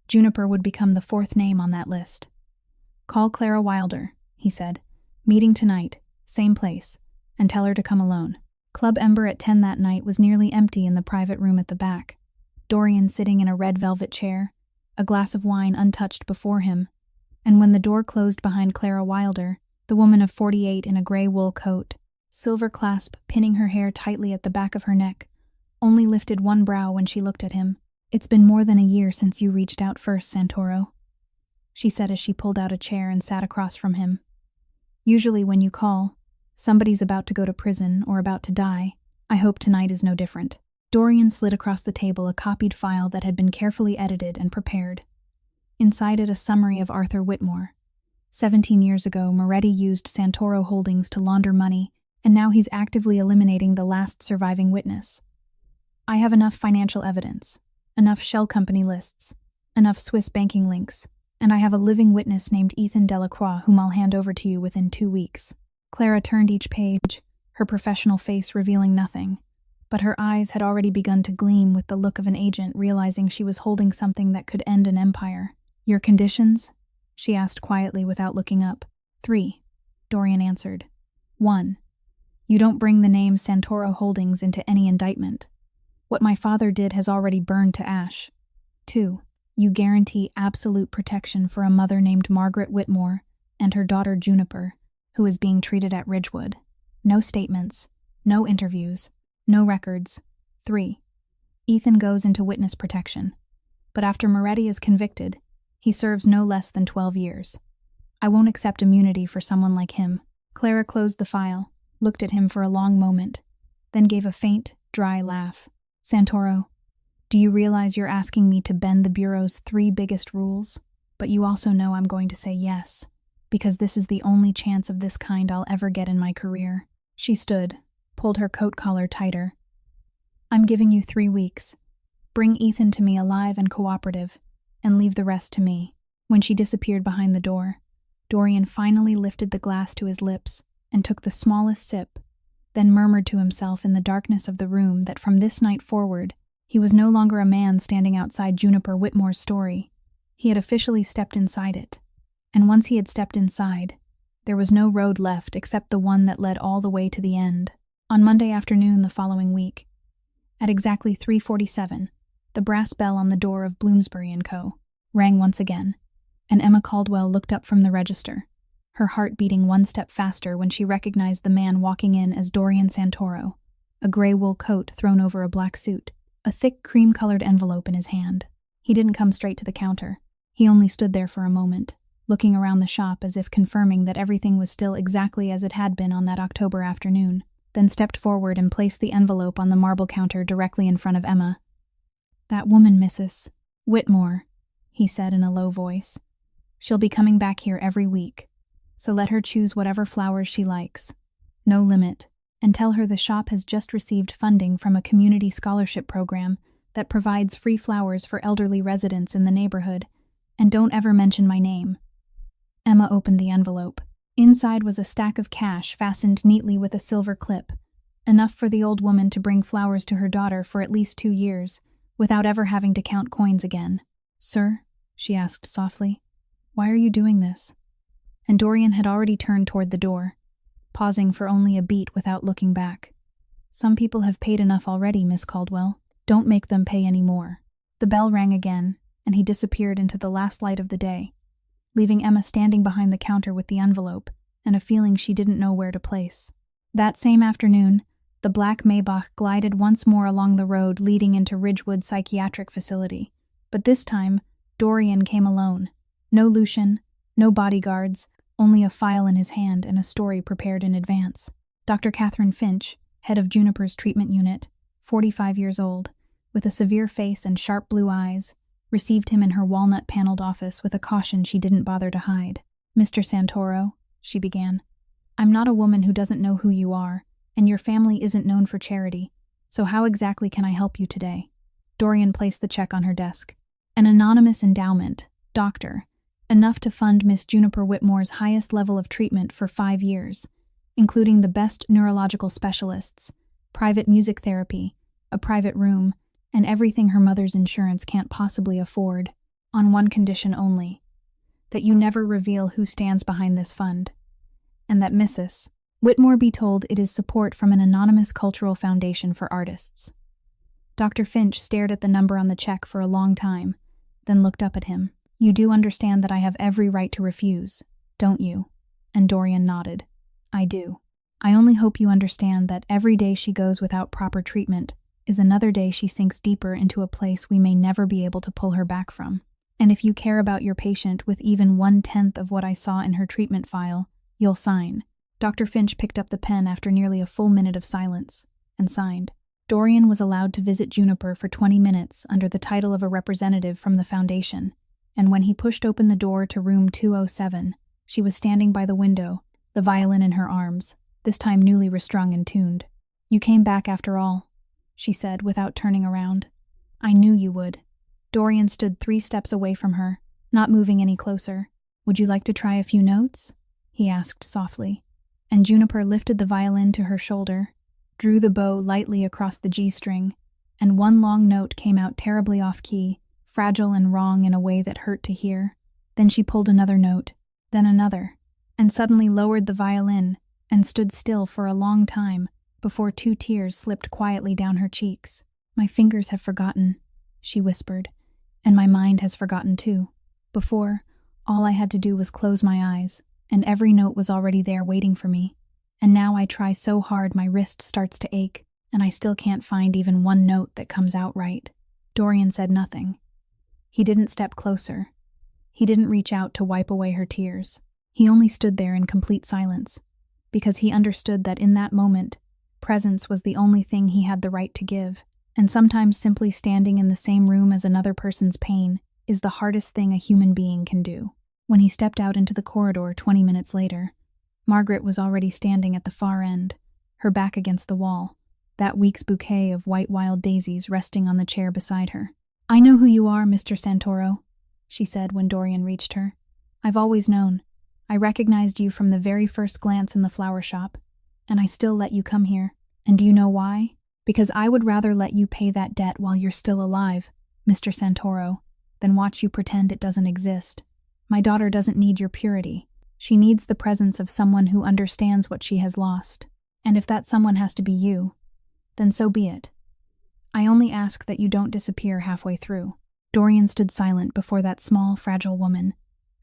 Juniper would become the 4th name on that list. "Call Clara Wilder," he said. "Meeting tonight, same place, and tell her to come alone." Club Ember at 10 that night was nearly empty in the private room at the back. Dorian sitting in a red velvet chair, a glass of wine untouched before him, and when the door closed behind Clara Wilder, the woman of 48 in a gray wool coat, silver clasp pinning her hair tightly at the back of her neck, only lifted one brow when she looked at him. "It's been more than a year since you reached out first, Santoro," she said as she pulled out a chair and sat across from him. "Usually when you call, somebody's about to go to prison or about to die. I hope tonight is no different." Dorian slid across the table a copied file that had been carefully edited and prepared. Inside it a summary of Arthur Whitmore. 17 years ago, Moretti used Santoro Holdings to launder money, and now he's actively eliminating the last surviving witness. "I have enough financial evidence, enough shell company lists, enough Swiss banking links, And I have a living witness named Ethan Delacroix whom I'll hand over to you within 2 weeks. Clara turned each page, her professional face revealing nothing, but her eyes had already begun to gleam with the look of an agent realizing she was holding something that could end an empire. Your conditions? She asked quietly without looking up. 3, Dorian answered. 1. You don't bring the name Santoro Holdings into any indictment. What my father did has already burned to ash. 2. You guarantee absolute protection for a mother named Margaret Whitmore and her daughter Juniper, who is being treated at Ridgewood. No statements, no interviews, no records. 3. Ethan goes into witness protection, but after Moretti is convicted, he serves no less than 12 years. I won't accept immunity for someone like him. Clara closed the file, looked at him for a long moment, then gave a faint, dry laugh. Santoro, do you realize you're asking me to bend the Bureau's 3 biggest rules? But you also know I'm going to say yes, because this is the only chance of this kind I'll ever get in my career. She stood, pulled her coat collar tighter. I'm giving you 3 weeks. Bring Ethan to me alive and cooperative, and leave the rest to me. When she disappeared behind the door, Dorian finally lifted the glass to his lips and took the smallest sip, then murmured to himself in the darkness of the room that from this night forward, he was no longer a man standing outside Juniper Whitmore's story. He had officially stepped inside it. And once he had stepped inside, there was no road left except the one that led all the way to the end. On Monday afternoon the following week, at exactly 3:47, the brass bell on the door of Bloomsbury & Co. rang once again, and Emma Caldwell looked up from the register, her heart beating one step faster when she recognized the man walking in as Dorian Santoro, a gray wool coat thrown over a black suit, a thick cream-colored envelope in his hand. He didn't come straight to the counter. He only stood there for a moment, looking around the shop as if confirming that everything was still exactly as it had been on that October afternoon, then stepped forward and placed the envelope on the marble counter directly in front of Emma. That woman, Mrs. Whitmore, he said in a low voice. She'll be coming back here every week, so let her choose whatever flowers she likes. No limit, and tell her the shop has just received funding from a community scholarship program that provides free flowers for elderly residents in the neighborhood, and don't ever mention my name. Emma opened the envelope. Inside was a stack of cash fastened neatly with a silver clip, enough for the old woman to bring flowers to her daughter for at least 2 years, without ever having to count coins again. Sir, she asked softly, why are you doing this? And Dorian had already turned toward the door, pausing for only a beat without looking back. Some people have paid enough already, Miss Caldwell. Don't make them pay any more. The bell rang again, and he disappeared into the last light of the day, leaving Emma standing behind the counter with the envelope and a feeling she didn't know where to place. That same afternoon, the black Maybach glided once more along the road leading into Ridgewood Psychiatric Facility, but this time, Dorian came alone. No Lucian, no bodyguards, only a file in his hand and a story prepared in advance. Dr. Catherine Finch, head of Juniper's treatment unit, 45 years old, with a severe face and sharp blue eyes, received him in her walnut-paneled office with a caution she didn't bother to hide. Mr. Santoro, she began, I'm not a woman who doesn't know who you are, and your family isn't known for charity, so how exactly can I help you today? Dorian placed the check on her desk. An anonymous endowment, doctor, enough to fund Miss Juniper Whitmore's highest level of treatment for 5 years, including the best neurological specialists, private music therapy, a private room, and everything her mother's insurance can't possibly afford, on one condition only, that you never reveal who stands behind this fund, and that Mrs. Whitmore be told it is support from an anonymous cultural foundation for artists. Dr. Finch stared at the number on the check for a long time, then looked up at him. You do understand that I have every right to refuse, don't you? And Dorian nodded. I do. I only hope you understand that every day she goes without proper treatment is another day she sinks deeper into a place we may never be able to pull her back from. And if you care about your patient with even 1/10 of what I saw in her treatment file, you'll sign. Dr. Finch picked up the pen after nearly a full minute of silence, and signed. Dorian was allowed to visit Juniper for 20 minutes under the title of a representative from the foundation, and when he pushed open the door to room 207, she was standing by the window, the violin in her arms, this time newly restrung and tuned. You came back after all, she said without turning around. I knew you would. Dorian stood 3 steps away from her, not moving any closer. "Would you like to try a few notes?" he asked softly. And Juniper lifted the violin to her shoulder, drew the bow lightly across the G string, and one long note came out terribly off-key, fragile and wrong in a way that hurt to hear. Then she pulled another note, then another, and suddenly lowered the violin and stood still for a long time before 2 tears slipped quietly down her cheeks. "My fingers have forgotten," she whispered, "and my mind has forgotten too. Before, all I had to do was close my eyes, and every note was already there waiting for me. And now I try so hard my wrist starts to ache, and I still can't find even one note that comes out right." Dorian said nothing. He didn't step closer. He didn't reach out to wipe away her tears. He only stood there in complete silence, because he understood that in that moment, presence was the only thing he had the right to give, and sometimes simply standing in the same room as another person's pain is the hardest thing a human being can do. When he stepped out into the corridor 20 minutes later, Margaret was already standing at the far end, her back against the wall, that week's bouquet of white wild daisies resting on the chair beside her. "I know who you are, Mr. Santoro," she said when Dorian reached her. "I've always known. I recognized you from the very first glance in the flower shop, and I still let you come here. And do you know why? Because I would rather let you pay that debt while you're still alive, Mr. Santoro, than watch you pretend it doesn't exist. My daughter doesn't need your purity. She needs the presence of someone who understands what she has lost. And if that someone has to be you, then so be it. I only ask that you don't disappear halfway through." Dorian stood silent before that small, fragile woman,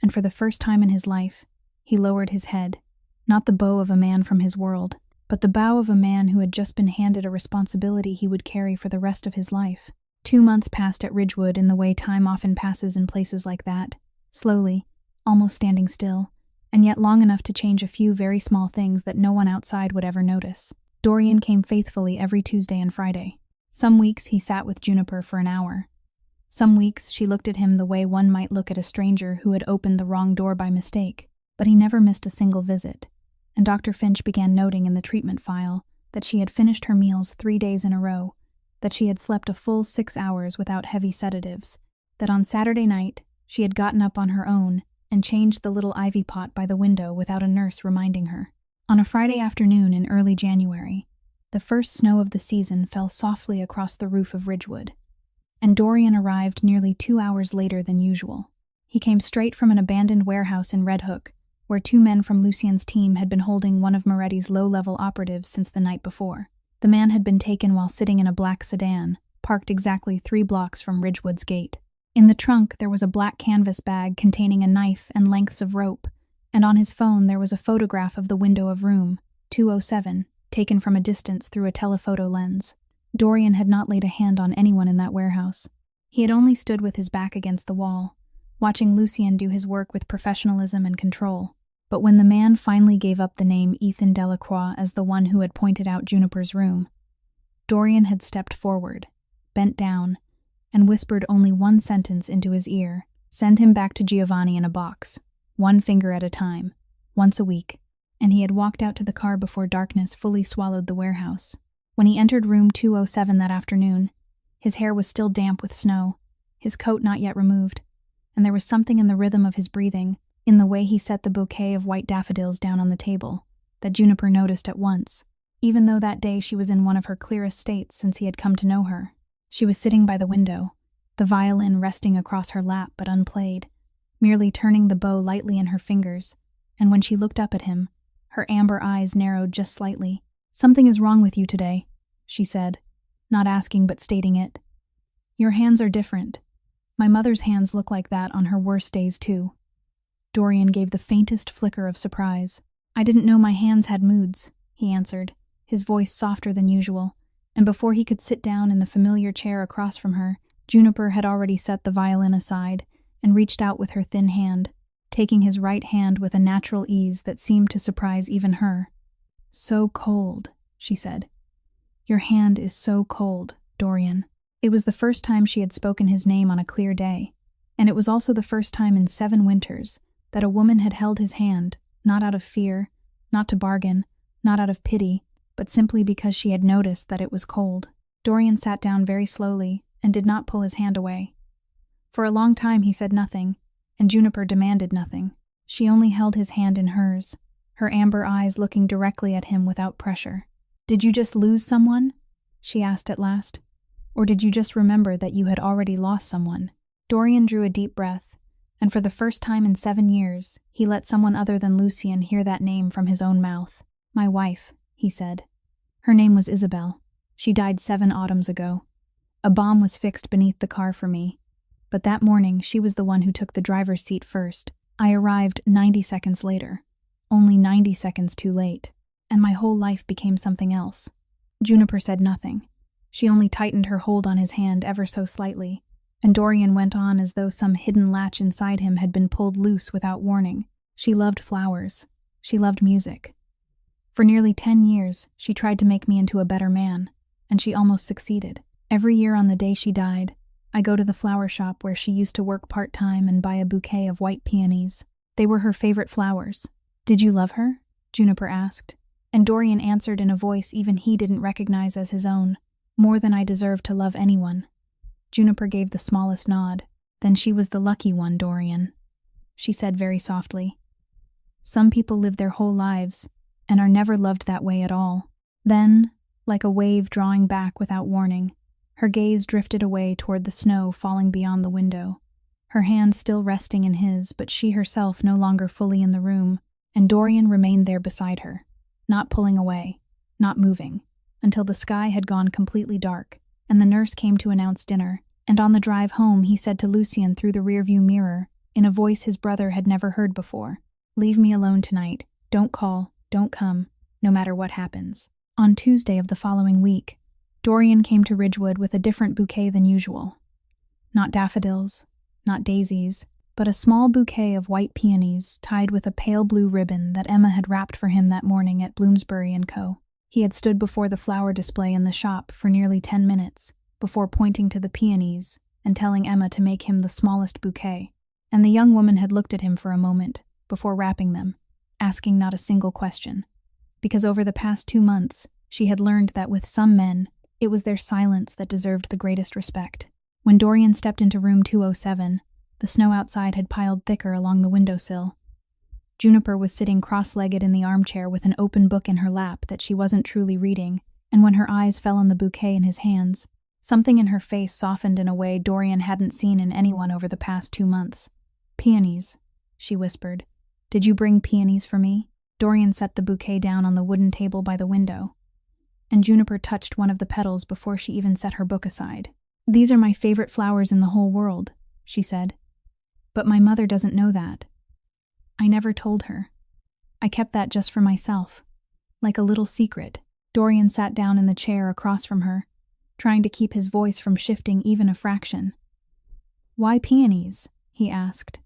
and for the first time in his life, he lowered his head, not the bow of a man from his world, but the bow of a man who had just been handed a responsibility he would carry for the rest of his life. 2 months passed at Ridgewood in the way time often passes in places like that, slowly, almost standing still, and yet long enough to change a few very small things that no one outside would ever notice. Dorian came faithfully every Tuesday and Friday. Some weeks he sat with Juniper for an hour. Some weeks she looked at him the way one might look at a stranger who had opened the wrong door by mistake, but he never missed a single visit, and Dr. Finch began noting in the treatment file that she had finished her meals 3 days in a row, that she had slept a full 6 hours without heavy sedatives, that on Saturday night she had gotten up on her own and changed the little ivy pot by the window without a nurse reminding her. On a Friday afternoon in early January, the first snow of the season fell softly across the roof of Ridgewood, and Dorian arrived nearly 2 hours later than usual. He came straight from an abandoned warehouse in Red Hook, where 2 men from Lucien's team had been holding one of Moretti's low-level operatives since the night before. The man had been taken while sitting in a black sedan, parked exactly 3 blocks from Ridgewood's gate. In the trunk there was a black canvas bag containing a knife and lengths of rope, and on his phone there was a photograph of the window of room 207, taken from a distance through a telephoto lens. Dorian had not laid a hand on anyone in that warehouse. He had only stood with his back against the wall, watching Lucien do his work with professionalism and control. But when the man finally gave up the name Ethan Delacroix as the one who had pointed out Juniper's room, Dorian had stepped forward, bent down, and whispered only one sentence into his ear: "Send him back to Giovanni in a box, 1 finger at a time, once a week." And he had walked out to the car before darkness fully swallowed the warehouse. When he entered room 207 that afternoon, his hair was still damp with snow, his coat not yet removed, and there was something in the rhythm of his breathing, in the way he set the bouquet of white daffodils down on the table, that Juniper noticed at once, even though that day she was in one of her clearest states since he had come to know her. She was sitting by the window, the violin resting across her lap but unplayed, merely turning the bow lightly in her fingers, and when she looked up at him, her amber eyes narrowed just slightly. "Something is wrong with you today," she said, not asking but stating it. "Your hands are different. My mother's hands look like that on her worst days too." Dorian gave the faintest flicker of surprise. "I didn't know my hands had moods," he answered, his voice softer than usual, and before he could sit down in the familiar chair across from her, Juniper had already set the violin aside and reached out with her thin hand, taking his right hand with a natural ease that seemed to surprise even her. "So cold," she said. "Your hand is so cold, Dorian." It was the first time she had spoken his name on a clear day, and it was also the first time in 7 winters that a woman had held his hand, not out of fear, not to bargain, not out of pity, but simply because she had noticed that it was cold. Dorian sat down very slowly and did not pull his hand away. For a long time he said nothing, and Juniper demanded nothing. She only held his hand in hers, her amber eyes looking directly at him without pressure. "Did you just lose someone?" she asked at last. "Or did you just remember that you had already lost someone?" Dorian drew a deep breath, and for the first time in 7 years, he let someone other than Lucien hear that name from his own mouth. "My wife," he said. "Her name was Isabel. She died 7 autumns ago. A bomb was fixed beneath the car for me. But that morning, she was the one who took the driver's seat first. I arrived 90 seconds later. Only 90 seconds too late. And my whole life became something else." Juniper said nothing. She only tightened her hold on his hand ever so slightly, and Dorian went on as though some hidden latch inside him had been pulled loose without warning. "She loved flowers. She loved music. For nearly 10 years, she tried to make me into a better man, and she almost succeeded. Every year on the day she died, I go to the flower shop where she used to work part-time and buy a bouquet of white peonies. They were her favorite flowers." "Did you love her?" Juniper asked, and Dorian answered in a voice even he didn't recognize as his own. "More than I deserve to love anyone." Juniper gave the smallest nod. "Then she was the lucky one, Dorian," she said very softly. "Some people live their whole lives and are never loved that way at all." Then, like a wave drawing back without warning, her gaze drifted away toward the snow falling beyond the window, her hand still resting in his, but she herself no longer fully in the room, and Dorian remained there beside her, not pulling away, not moving, until the sky had gone completely dark, and the nurse came to announce dinner, and on the drive home he said to Lucien through the rearview mirror, in a voice his brother had never heard before, "Leave me alone tonight. Don't call, don't come, no matter what happens." On Tuesday of the following week, Dorian came to Ridgewood with a different bouquet than usual. Not daffodils, not daisies, but a small bouquet of white peonies tied with a pale blue ribbon that Emma had wrapped for him that morning at Bloomsbury & Co. He had stood before the flower display in the shop for nearly 10 minutes, before pointing to the peonies and telling Emma to make him the smallest bouquet, and the young woman had looked at him for a moment, before wrapping them, asking not a single question. Because over the past 2 months, she had learned that with some men, it was their silence that deserved the greatest respect. When Dorian stepped into room 207, the snow outside had piled thicker along the windowsill. Juniper was sitting cross-legged in the armchair with an open book in her lap that she wasn't truly reading, and when her eyes fell on the bouquet in his hands, something in her face softened in a way Dorian hadn't seen in anyone over the past 2 months. "Peonies," she whispered. "Did you bring peonies for me?" Dorian set the bouquet down on the wooden table by the window, and Juniper touched one of the petals before she even set her book aside. "These are my favorite flowers in the whole world," she said. "But my mother doesn't know that. I never told her. I kept that just for myself, like a little secret." Dorian sat down in the chair across from her, trying to keep his voice from shifting even a fraction. "Why peonies?" he asked,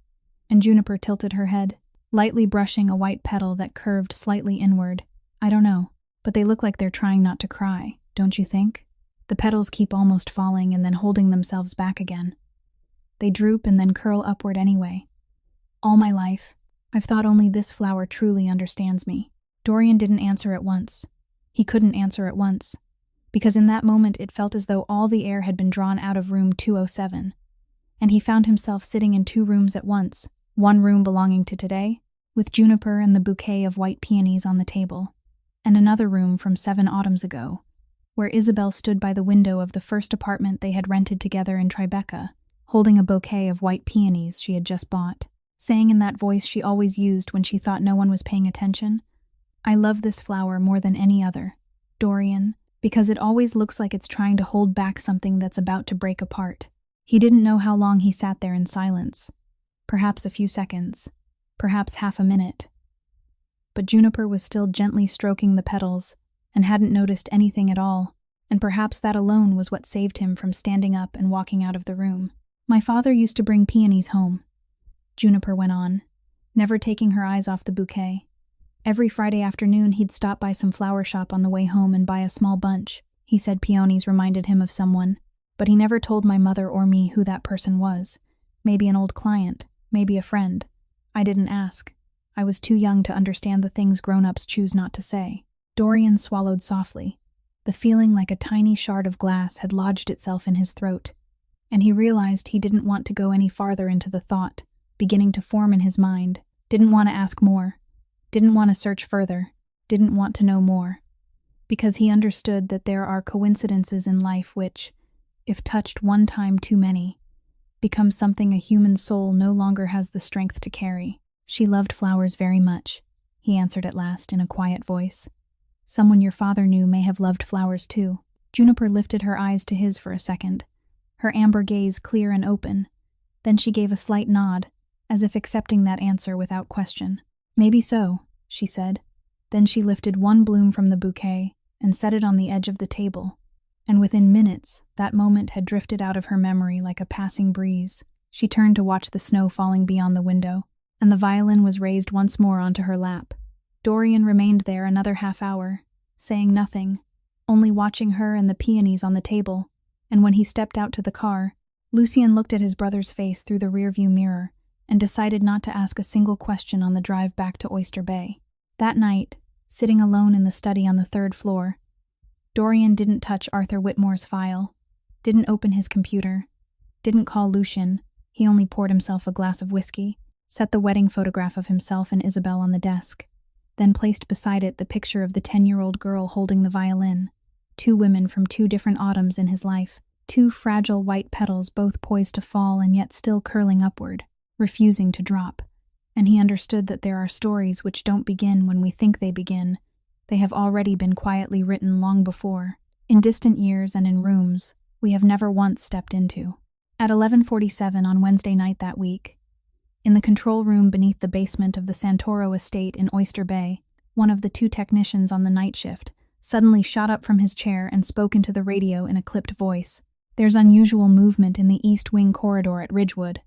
and Juniper tilted her head, lightly brushing a white petal that curved slightly inward. "I don't know, but they look like they're trying not to cry, don't you think? The petals keep almost falling and then holding themselves back again. They droop and then curl upward anyway. All my life, I've thought only this flower truly understands me." Dorian didn't answer at once. He couldn't answer at once, because in that moment it felt as though all the air had been drawn out of room 207, and he found himself sitting in 2 rooms at once, one room belonging to today, with Juniper and the bouquet of white peonies on the table, and another room from 7 autumns ago, where Isabel stood by the window of the first apartment they had rented together in Tribeca, holding a bouquet of white peonies she had just bought, saying in that voice she always used when she thought no one was paying attention, "I love this flower more than any other, Dorian, because it always looks like it's trying to hold back something that's about to break apart." He didn't know how long he sat there in silence. Perhaps a few seconds, perhaps half a minute. But Juniper was still gently stroking the petals and hadn't noticed anything at all, and perhaps that alone was what saved him from standing up and walking out of the room. "My father used to bring peonies home," Juniper went on, never taking her eyes off the bouquet. "Every Friday afternoon he'd stop by some flower shop on the way home and buy a small bunch. He said peonies reminded him of someone, but he never told my mother or me who that person was. Maybe an old client, maybe a friend. I didn't ask. I was too young to understand the things grown-ups choose not to say." Dorian swallowed softly. The feeling like a tiny shard of glass had lodged itself in his throat, and he realized he didn't want to go any farther into the thought, beginning to form in his mind. Didn't want to ask more. Didn't want to search further. Didn't want to know more. Because he understood that there are coincidences in life which, if touched one time too many, become something a human soul no longer has the strength to carry. She loved flowers very much, he answered at last in a quiet voice. Someone your father knew may have loved flowers too. Juniper lifted her eyes to his for a second, her amber gaze clear and open. Then she gave a slight nod, as if accepting that answer without question. Maybe so, she said. Then she lifted one bloom from the bouquet and set it on the edge of the table, and within minutes that moment had drifted out of her memory like a passing breeze. She turned to watch the snow falling beyond the window, and the violin was raised once more onto her lap. Dorian remained there another half hour, saying nothing, only watching her and the peonies on the table, and when he stepped out to the car, Lucien looked at his brother's face through the rearview mirror and decided not to ask a single question on the drive back to Oyster Bay. That night, sitting alone in the study on the 3rd floor, Dorian didn't touch Arthur Whitmore's file, didn't open his computer, didn't call Lucien. He only poured himself a glass of whiskey, set the wedding photograph of himself and Isabel on the desk, then placed beside it the picture of the 10-year-old girl holding the violin. 2 women from 2 different autumns in his life, 2 fragile white petals both poised to fall and yet still curling upward, refusing to drop. And he understood that there are stories which don't begin when we think they begin. They have already been quietly written long before, in distant years and in rooms we have never once stepped into. At 11:47 on Wednesday night that week, in the control room beneath the basement of the Santoro estate in Oyster Bay, one of the 2 technicians on the night shift suddenly shot up from his chair and spoke into the radio in a clipped voice. There's unusual movement in the East Wing corridor at Ridgewood.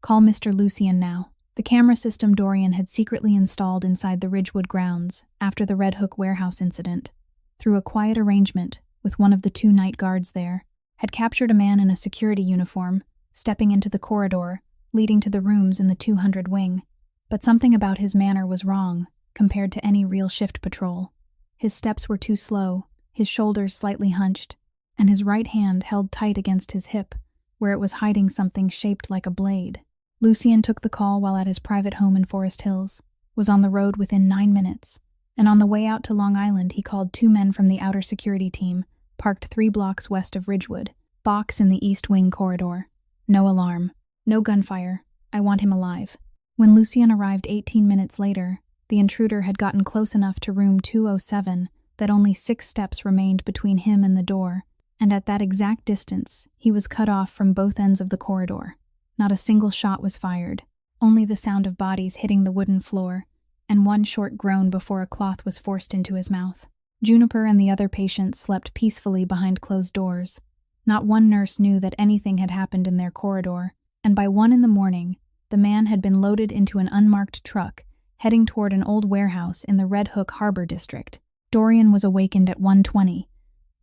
Call Mr. Lucien now. The camera system Dorian had secretly installed inside the Ridgewood grounds after the Red Hook warehouse incident, through a quiet arrangement with one of the 2 night guards there, had captured a man in a security uniform, stepping into the corridor leading to the rooms in the 200 wing. But something about his manner was wrong compared to any real shift patrol. His steps were too slow, his shoulders slightly hunched, and his right hand held tight against his hip, where it was hiding something shaped like a blade. Lucien took the call while at his private home in Forest Hills, was on the road within 9 minutes, and on the way out to Long Island he called 2 men from the outer security team, parked 3 blocks west of Ridgewood, box in the East Wing corridor. No alarm, no gunfire, I want him alive. When Lucien arrived 18 minutes later, the intruder had gotten close enough to room 207 that only 6 steps remained between him and the door, and at that exact distance he was cut off from both ends of the corridor. Not a single shot was fired, only the sound of bodies hitting the wooden floor, and one short groan before a cloth was forced into his mouth. Juniper and the other patients slept peacefully behind closed doors. Not one nurse knew that anything had happened in their corridor, and by 1 in the morning, the man had been loaded into an unmarked truck, heading toward an old warehouse in the Red Hook Harbor district. Dorian was awakened at 1:20,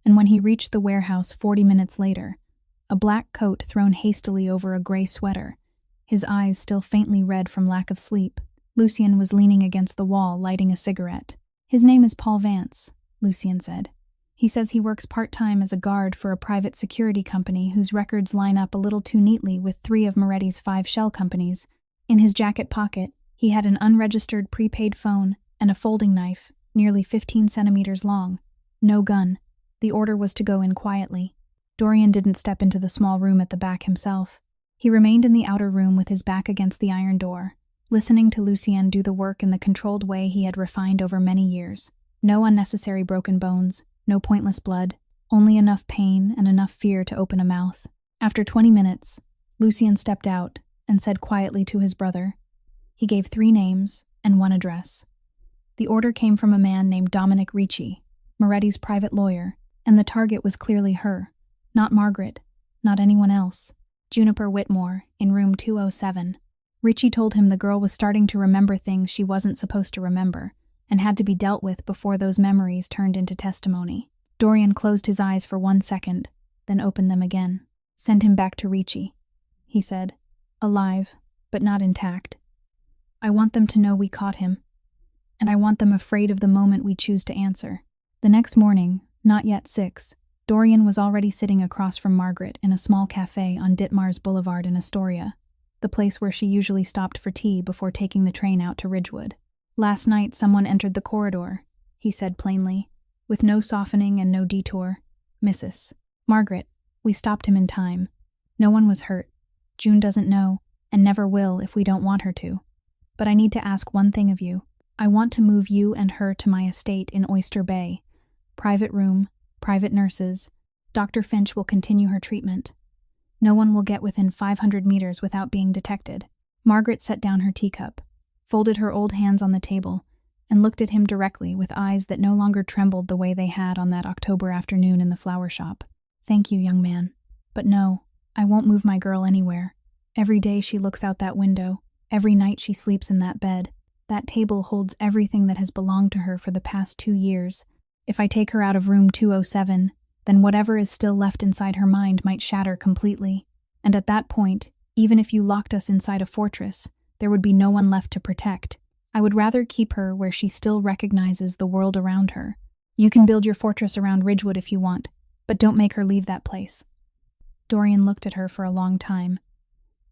and when he reached the warehouse 40 minutes later, a black coat thrown hastily over a gray sweater, his eyes still faintly red from lack of sleep, Lucien was leaning against the wall lighting a cigarette. His name is Paul Vance, Lucien said. He says he works part-time as a guard for a private security company whose records line up a little too neatly with 3 of Moretti's 5 shell companies. In his jacket pocket, he had an unregistered prepaid phone and a folding knife, nearly 15 centimeters long. No gun. The order was to go in quietly. Dorian didn't step into the small room at the back himself. He remained in the outer room with his back against the iron door, listening to Lucien do the work in the controlled way he had refined over many years. No unnecessary broken bones, no pointless blood, only enough pain and enough fear to open a mouth. After 20 minutes, Lucien stepped out and said quietly to his brother. He gave 3 names and 1 address. The order came from a man named Dominic Ricci, Moretti's private lawyer, and the target was clearly her, not Margaret, not anyone else. Juniper Whitmore, in room 207. Ricci told him the girl was starting to remember things she wasn't supposed to remember, and had to be dealt with before those memories turned into testimony. Dorian closed his eyes for 1 second, then opened them again. Send him back to Ricci, he said. Alive, but not intact. I want them to know we caught him, and I want them afraid of the moment we choose to answer. The next morning, not yet 6, Dorian was already sitting across from Margaret in a small cafe on Ditmars Boulevard in Astoria. the place where she usually stopped for tea before taking the train out to Ridgewood. "Last night someone entered the corridor," he said plainly, with no softening and no detour. "Mrs. Margaret, we stopped him in time. No one was hurt. June doesn't know, and never will if we don't want her to. But I need to ask one thing of you. I want to move you and her to my estate in Oyster Bay. Private room, private nurses. Dr. Finch will continue her treatment. No one will get within 500 meters without being detected." Margaret set down her teacup, folded her old hands on the table, and looked at him directly with eyes that no longer trembled the way they had on that October afternoon in the flower shop. "Thank you, young man. But no, I won't move my girl anywhere. Every day she looks out that window. Every night she sleeps in that bed. That table holds everything that has belonged to her for the past 2 years. If I take her out of room 207, then whatever is still left inside her mind might shatter completely. And at that point, even if you locked us inside a fortress, there would be no one left to protect. I would rather keep her where she still recognizes the world around her. You can build your fortress around Ridgewood if you want, but don't make her leave that place." Dorian looked at her for a long time,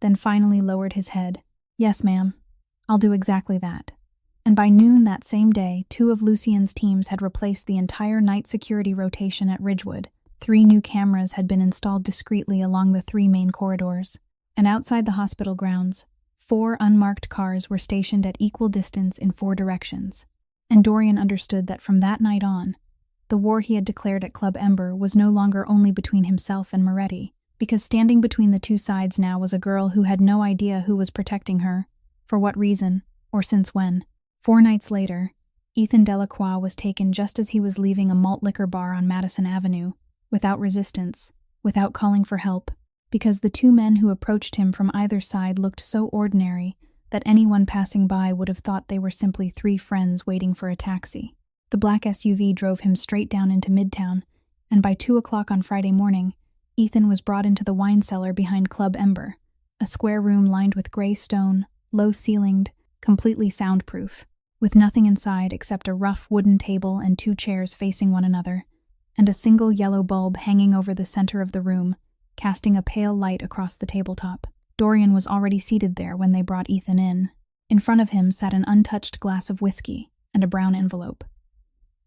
then finally lowered his head. "Yes, ma'am. I'll do exactly that." And by noon that same day, 2 of Lucien's teams had replaced the entire night security rotation at Ridgewood. 3 new cameras had been installed discreetly along the 3 main corridors. And outside the hospital grounds, 4 unmarked cars were stationed at equal distance in 4 directions. And Dorian understood that from that night on, the war he had declared at Club Ember was no longer only between himself and Moretti, because standing between the 2 sides now was a girl who had no idea who was protecting her, for what reason, or since when. 4 nights later, Ethan Delacroix was taken just as he was leaving a malt liquor bar on Madison Avenue, without resistance, without calling for help, because the 2 men who approached him from either side looked so ordinary that anyone passing by would have thought they were simply 3 friends waiting for a taxi. The black SUV drove him straight down into Midtown, and by 2 o'clock on Friday morning, Ethan was brought into the wine cellar behind Club Ember, a square room lined with gray stone, low-ceilinged, completely soundproof, with nothing inside except a rough wooden table and 2 chairs facing one another, and a single yellow bulb hanging over the center of the room, casting a pale light across the tabletop. Dorian was already seated there when they brought Ethan in. In front of him sat an untouched glass of whiskey and a brown envelope.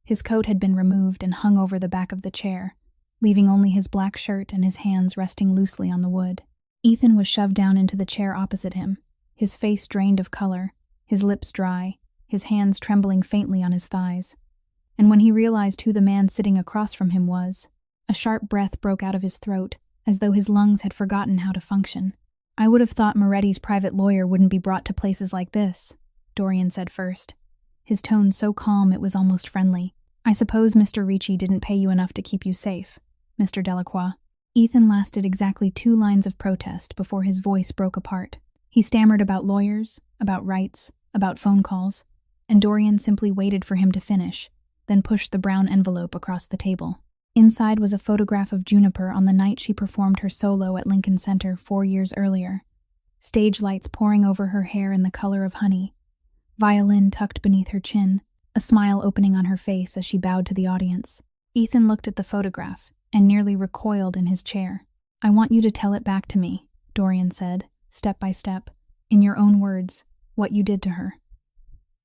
His coat had been removed and hung over the back of the chair, leaving only his black shirt and his hands resting loosely on the wood. Ethan was shoved down into the chair opposite him, his face drained of color, his lips dry, his hands trembling faintly on his thighs. And when he realized who the man sitting across from him was, a sharp breath broke out of his throat, as though his lungs had forgotten how to function. "I would have thought Moretti's private lawyer wouldn't be brought to places like this," Dorian said first, his tone so calm it was almost friendly. "I suppose Mr. Ricci didn't pay you enough to keep you safe, Mr. Delacroix." Ethan lasted exactly 2 lines of protest before his voice broke apart. He stammered about lawyers, about rights, about phone calls, and Dorian simply waited for him to finish, then pushed the brown envelope across the table. Inside was a photograph of Juniper on the night she performed her solo at Lincoln Center 4 years earlier. Stage lights pouring over her hair in the color of honey, violin tucked beneath her chin, a smile opening on her face as she bowed to the audience. Ethan looked at the photograph and nearly recoiled in his chair. "I want you to tell it back to me," Dorian said, step by step, in your own words, what you did to her.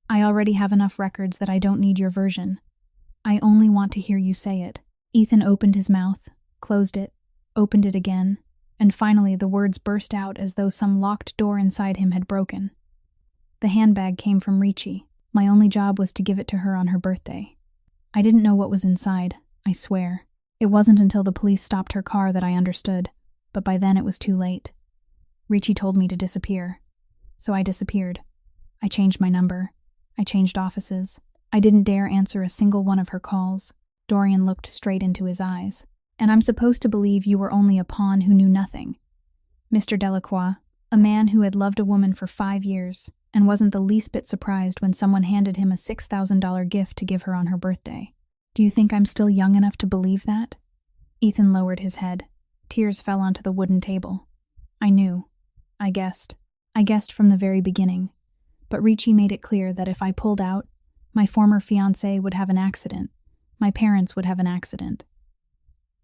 "I already have enough records that I don't need your version. I only want to hear you say it." Ethan opened his mouth, closed it, opened it again, and finally the words burst out as though some locked door inside him had broken. "The handbag came from Ricci. My only job was to give it to her on her birthday. I didn't know what was inside, I swear. It wasn't until the police stopped her car that I understood, but by then it was too late. Ricci told me to disappear. So I disappeared. I changed my number. I changed offices. I didn't dare answer a single one of her calls." Dorian looked straight into his eyes. "And I'm supposed to believe you were only a pawn who knew nothing. Mr. Delacroix, a man who had loved a woman for 5 years and wasn't the least bit surprised when someone handed him a $6,000 gift to give her on her birthday. Do you think I'm still young enough to believe that?" Ethan lowered his head. Tears fell onto the wooden table. "I knew. I guessed. I guessed from the very beginning. But Ricci made it clear that if I pulled out, my former fiancé would have an accident. My parents would have an accident.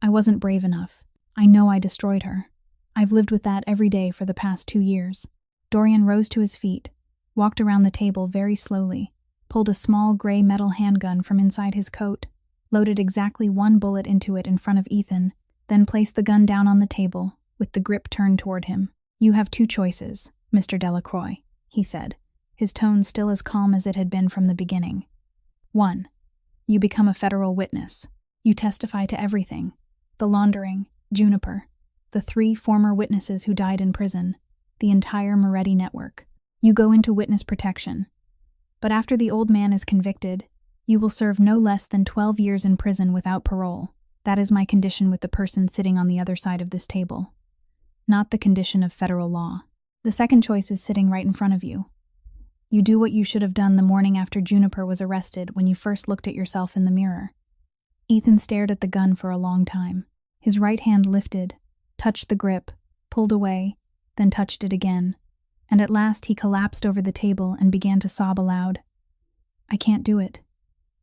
I wasn't brave enough. I know I destroyed her. I've lived with that every day for the past 2 years. Dorian rose to his feet, walked around the table very slowly, pulled a small gray metal handgun from inside his coat, loaded exactly one bullet into it in front of Ethan, then placed the gun down on the table, with the grip turned toward him. "You have two choices, Mr. Delacroix," he said, his tone still as calm as it had been from the beginning. 1. You become a federal witness. You testify to everything. The laundering, Juniper, the 3 former witnesses who died in prison, the entire Moretti network. You go into witness protection. But after the old man is convicted, you will serve no less than 12 years in prison without parole. That is my condition with the person sitting on the other side of this table. Not the condition of federal law. The second choice is sitting right in front of you. You do what you should have done the morning after Juniper was arrested when you first looked at yourself in the mirror. Ethan stared at the gun for a long time. His right hand lifted, touched the grip, pulled away, then touched it again, and at last he collapsed over the table and began to sob aloud. "I can't do it.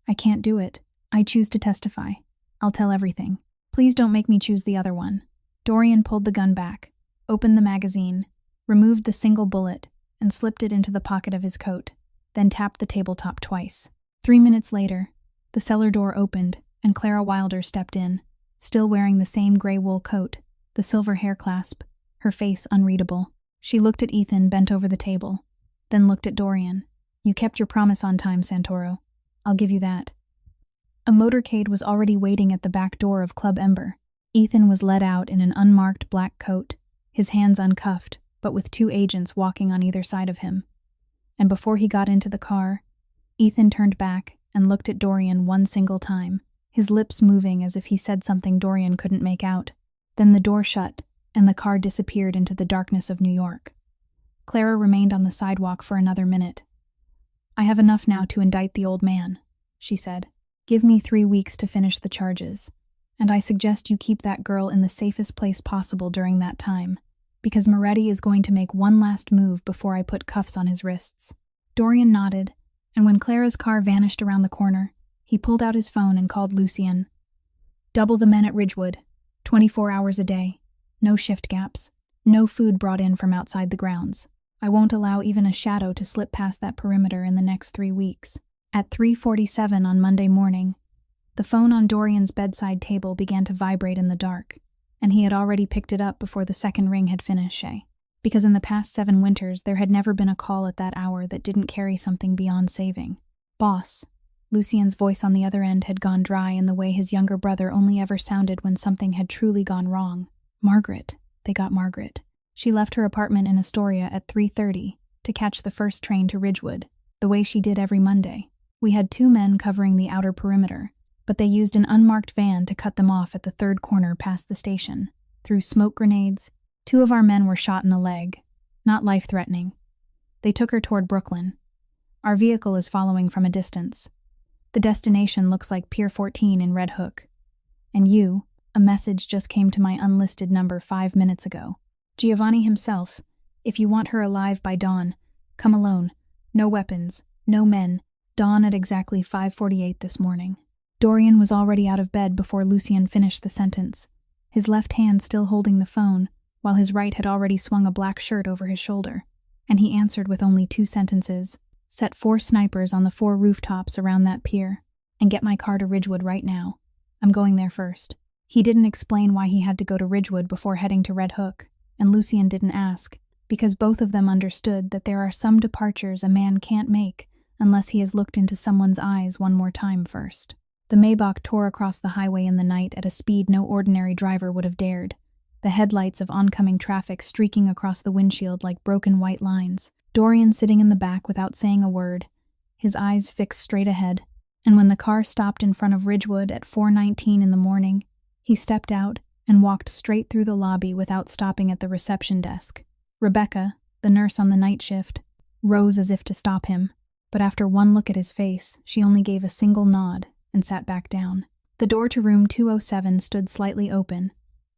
I can't do it. I choose to testify. I'll tell everything. Please don't make me choose the other one." Dorian pulled the gun back, opened the magazine, removed the single bullet, and slipped it into the pocket of his coat, then tapped the tabletop twice. 3 minutes later, the cellar door opened, and Clara Wilder stepped in, still wearing the same gray wool coat, the silver hair clasp, her face unreadable. She looked at Ethan bent over the table, then looked at Dorian. "You kept your promise on time, Santoro. I'll give you that." A motorcade was already waiting at the back door of Club Ember. Ethan was led out in an unmarked black coat, his hands uncuffed, but with 2 agents walking on either side of him. And before he got into the car, Ethan turned back and looked at Dorian one single time, his lips moving as if he said something Dorian couldn't make out. Then the door shut, and the car disappeared into the darkness of New York. Clara remained on the sidewalk for another minute. "I have enough now to indict the old man," she said. "Give me 3 weeks to finish the charges, and I suggest you keep that girl in the safest place possible during that time, because Moretti is going to make one last move before I put cuffs on his wrists." Dorian nodded, and when Clara's car vanished around the corner, he pulled out his phone and called Lucien. "Double the men at Ridgewood, 24 hours a day, no shift gaps, no food brought in from outside the grounds. I won't allow even a shadow to slip past that perimeter in the next 3 weeks. At 3:47 on Monday morning, the phone on Dorian's bedside table began to vibrate in the dark, and he had already picked it up before the second ring had finished, because in the past 7 winters there had never been a call at that hour that didn't carry something beyond saving. "Boss." Lucien's voice on the other end had gone dry in the way his younger brother only ever sounded when something had truly gone wrong. "Margaret." They got Margaret. She left her apartment in Astoria at 3:30 to catch the first train to Ridgewood, the way she did every Monday. We had 2 men covering the outer perimeter, but they used an unmarked van to cut them off at the 3rd corner past the station. Through smoke grenades, 2 of our men were shot in the leg, not life-threatening. They took her toward Brooklyn. Our vehicle is following from a distance. The destination looks like Pier 14 in Red Hook. And you, a message just came to my unlisted number 5 minutes ago. Giovanni himself, if you want her alive by dawn, come alone, no weapons, no men, dawn at exactly 5:48 this morning. Dorian was already out of bed before Lucien finished the sentence, his left hand still holding the phone, while his right had already swung a black shirt over his shoulder, and he answered with only 2 sentences. "Set 4 snipers on the 4 rooftops around that pier, and get my car to Ridgewood right now. I'm going there first." He didn't explain why he had to go to Ridgewood before heading to Red Hook, and Lucien didn't ask, because both of them understood that there are some departures a man can't make unless he has looked into someone's eyes one more time first. The Maybach tore across the highway in the night at a speed no ordinary driver would have dared, the headlights of oncoming traffic streaking across the windshield like broken white lines. Dorian sitting in the back without saying a word, his eyes fixed straight ahead, and when the car stopped in front of Ridgewood at 4:19 in the morning, he stepped out and walked straight through the lobby without stopping at the reception desk. Rebecca, the nurse on the night shift, rose as if to stop him, but after one look at his face, she only gave a single nod and sat back down. The door to room 207 stood slightly open,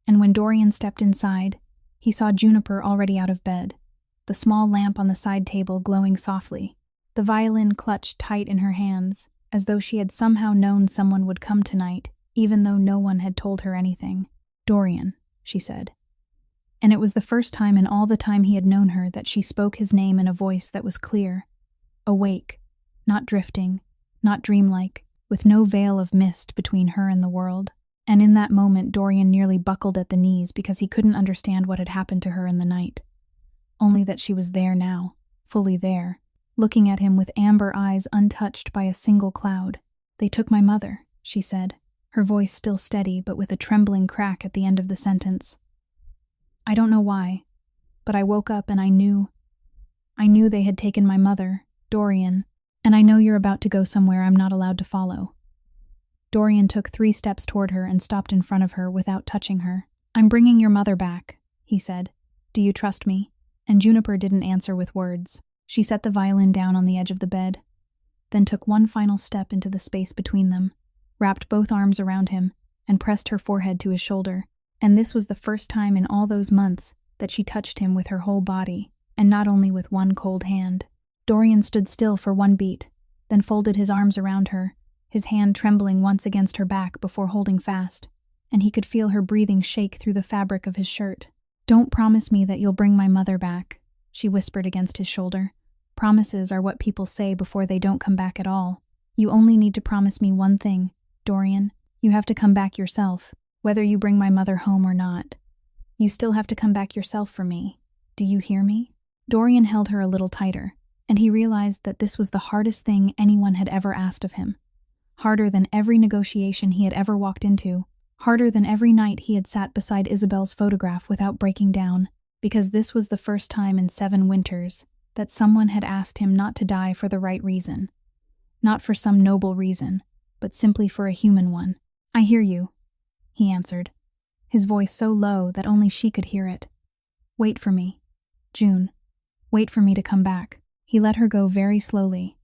and when Dorian stepped inside, he saw Juniper already out of bed, the small lamp on the side table glowing softly, the violin clutched tight in her hands, as though she had somehow known someone would come tonight, even though no one had told her anything. "Dorian," she said. and it was the first time in all the time he had known her that she spoke his name in a voice that was clear, awake, not drifting, not dreamlike, with no veil of mist between her and the world. And in that moment Dorian nearly buckled at the knees because he couldn't understand what had happened to her in the night. Only that she was there now, fully there, looking at him with amber eyes untouched by a single cloud. "They took my mother," she said, her voice still steady but with a trembling crack at the end of the sentence. "I don't know why, but I woke up and I knew they had taken my mother, Dorian, and I know you're about to go somewhere I'm not allowed to follow." Dorian took 3 steps toward her and stopped in front of her without touching her. "I'm bringing your mother back," he said. "Do you trust me?" And Juniper didn't answer with words. She set the violin down on the edge of the bed, then took one final step into the space between them, wrapped both arms around him, and pressed her forehead to his shoulder. And this was the first time in all those months that she touched him with her whole body, and not only with one cold hand. Dorian stood still for 1 beat, then folded his arms around her, his hand trembling once against her back before holding fast, and he could feel her breathing shake through the fabric of his shirt. "Don't promise me that you'll bring my mother back," she whispered against his shoulder. "Promises are what people say before they don't come back at all. You only need to promise me one thing, Dorian. You have to come back yourself, whether you bring my mother home or not. You still have to come back yourself for me. Do you hear me?" Dorian held her a little tighter, and he realized that this was the hardest thing anyone had ever asked of him. Harder than every negotiation he had ever walked into, harder than every night he had sat beside Isabel's photograph without breaking down, because this was the first time in 7 winters that someone had asked him not to die for the right reason. Not for some noble reason, but simply for a human one. "I hear you," he answered, his voice so low that only she could hear it. "Wait for me, June. Wait for me to come back." He let her go very slowly,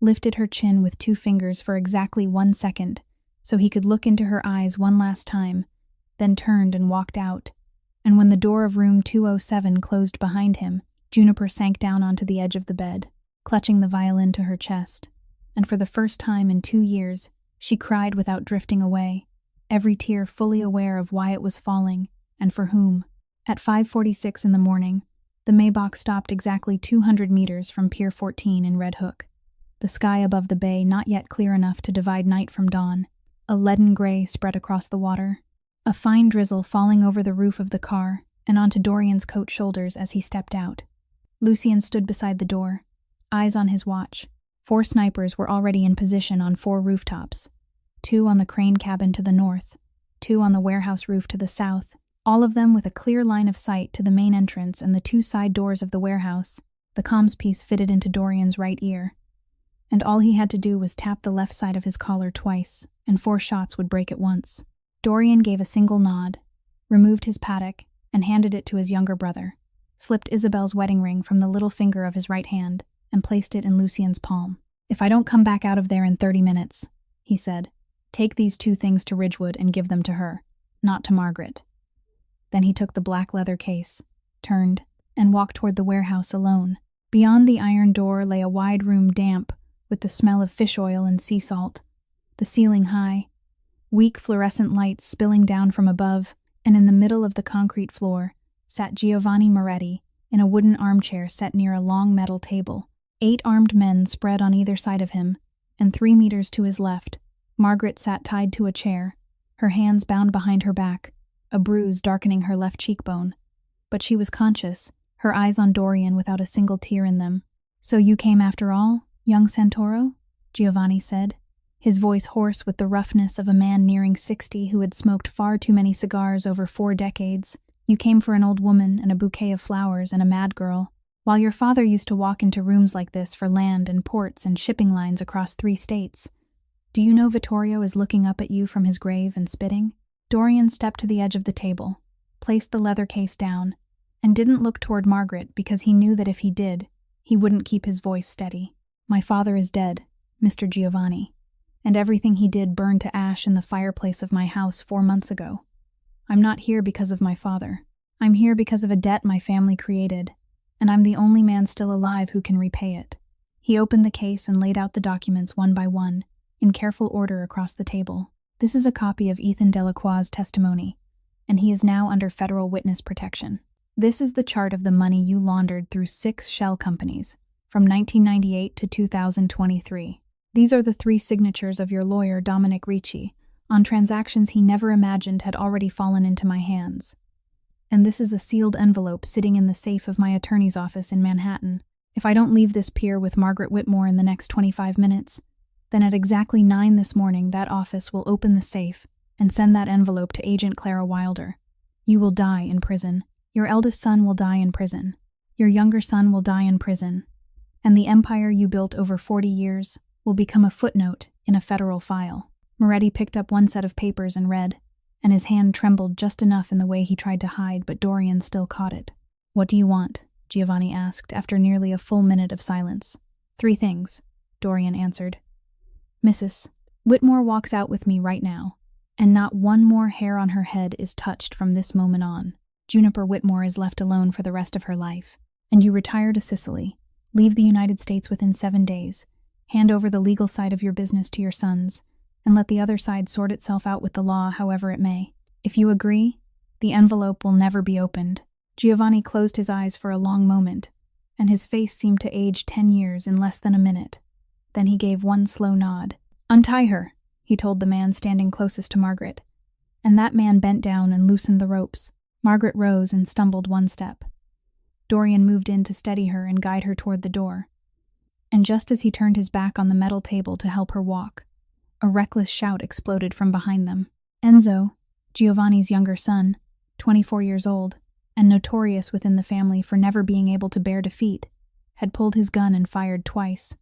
lifted her chin with 2 fingers for exactly 1 second, so he could look into her eyes one last time, then turned and walked out. And when the door of room 207 closed behind him, Juniper sank down onto the edge of the bed, clutching the violin to her chest. And for the first time in 2 years, she cried without drifting away, every tear fully aware of why it was falling, and for whom. At 5:46 in the morning, the Maybach stopped exactly 200 meters from Pier 14 in Red Hook. The sky above the bay not yet clear enough to divide night from dawn. A leaden gray spread across the water. A fine drizzle falling over the roof of the car and onto Dorian's coat shoulders as he stepped out. Lucien stood beside the door, eyes on his watch. 4 snipers were already in position on 4 rooftops. 2 on the crane cabin to the north, 2 on the warehouse roof to the south, all of them with a clear line of sight to the main entrance and the 2 side doors of the warehouse. The comms piece fitted into Dorian's right ear, and all he had to do was tap the left side of his collar twice, and 4 shots would break at once. Dorian gave a single nod, removed his paddock, and handed it to his younger brother, slipped Isabel's wedding ring from the little finger of his right hand, and placed it in Lucien's palm. "If I don't come back out of there in 30 minutes, he said, "take these 2 things to Ridgewood and give them to her, not to Margaret." Then he took the black leather case, turned, and walked toward the warehouse alone. Beyond the iron door lay a wide room damp, with the smell of fish oil and sea salt, the ceiling high, weak fluorescent lights spilling down from above, and in the middle of the concrete floor sat Giovanni Moretti in a wooden armchair set near a long metal table. 8 armed men spread on either side of him, and 3 meters to his left, Margaret sat tied to a chair, her hands bound behind her back, a bruise darkening her left cheekbone. But she was conscious, her eyes on Dorian without a single tear in them. "So you came after all, young Santoro?" Giovanni said, his voice hoarse with the roughness of a man nearing 60 who had smoked far too many cigars over 4 decades. "You came for an old woman and a bouquet of flowers and a mad girl, while your father used to walk into rooms like this for land and ports and shipping lines across 3 states. Do you know Vittorio is looking up at you from his grave and spitting?" Dorian stepped to the edge of the table, placed the leather case down, and didn't look toward Margaret because he knew that if he did, he wouldn't keep his voice steady. "My father is dead, Mr. Giovanni, and everything he did burned to ash in the fireplace of my house 4 months ago. I'm not here because of my father. I'm here because of a debt my family created, and I'm the only man still alive who can repay it." He opened the case and laid out the documents one by one, in careful order across the table. "This is a copy of Ethan Delacroix's testimony, and he is now under federal witness protection. This is the chart of the money you laundered through 6 shell companies, from 1998 to 2023. These are the 3 signatures of your lawyer, Dominic Ricci, on transactions he never imagined had already fallen into my hands. And this is a sealed envelope sitting in the safe of my attorney's office in Manhattan. If I don't leave this pier with Margaret Whitmore in the next 25 minutes, then at exactly 9 this morning, that office will open the safe and send that envelope to Agent Clara Wilder. You will die in prison. Your eldest son will die in prison. Your younger son will die in prison. And the empire you built over 40 years will become a footnote in a federal file. Moretti picked up one set of papers and read, and his hand trembled just enough in the way he tried to hide, but Dorian still caught it. "What do you want?" Giovanni asked after nearly a full minute of silence. "3 things," Dorian answered. "Mrs. Whitmore walks out with me right now, and not one more hair on her head is touched from this moment on. Juniper Whitmore is left alone for the rest of her life, and you retire to Sicily, leave the United States within 7 days, hand over the legal side of your business to your sons, and let the other side sort itself out with the law however it may. If you agree, the envelope will never be opened." Giovanni closed his eyes for a long moment, and his face seemed to age 10 years in less than a minute. Then he gave one slow nod. "Untie her," he told the man standing closest to Margaret, and that man bent down and loosened the ropes. Margaret rose and stumbled 1 step. Dorian moved in to steady her and guide her toward the door. And just as he turned his back on the metal table to help her walk, a reckless shout exploded from behind them. Enzo, Giovanni's younger son, 24 years old, and notorious within the family for never being able to bear defeat, had pulled his gun and fired twice.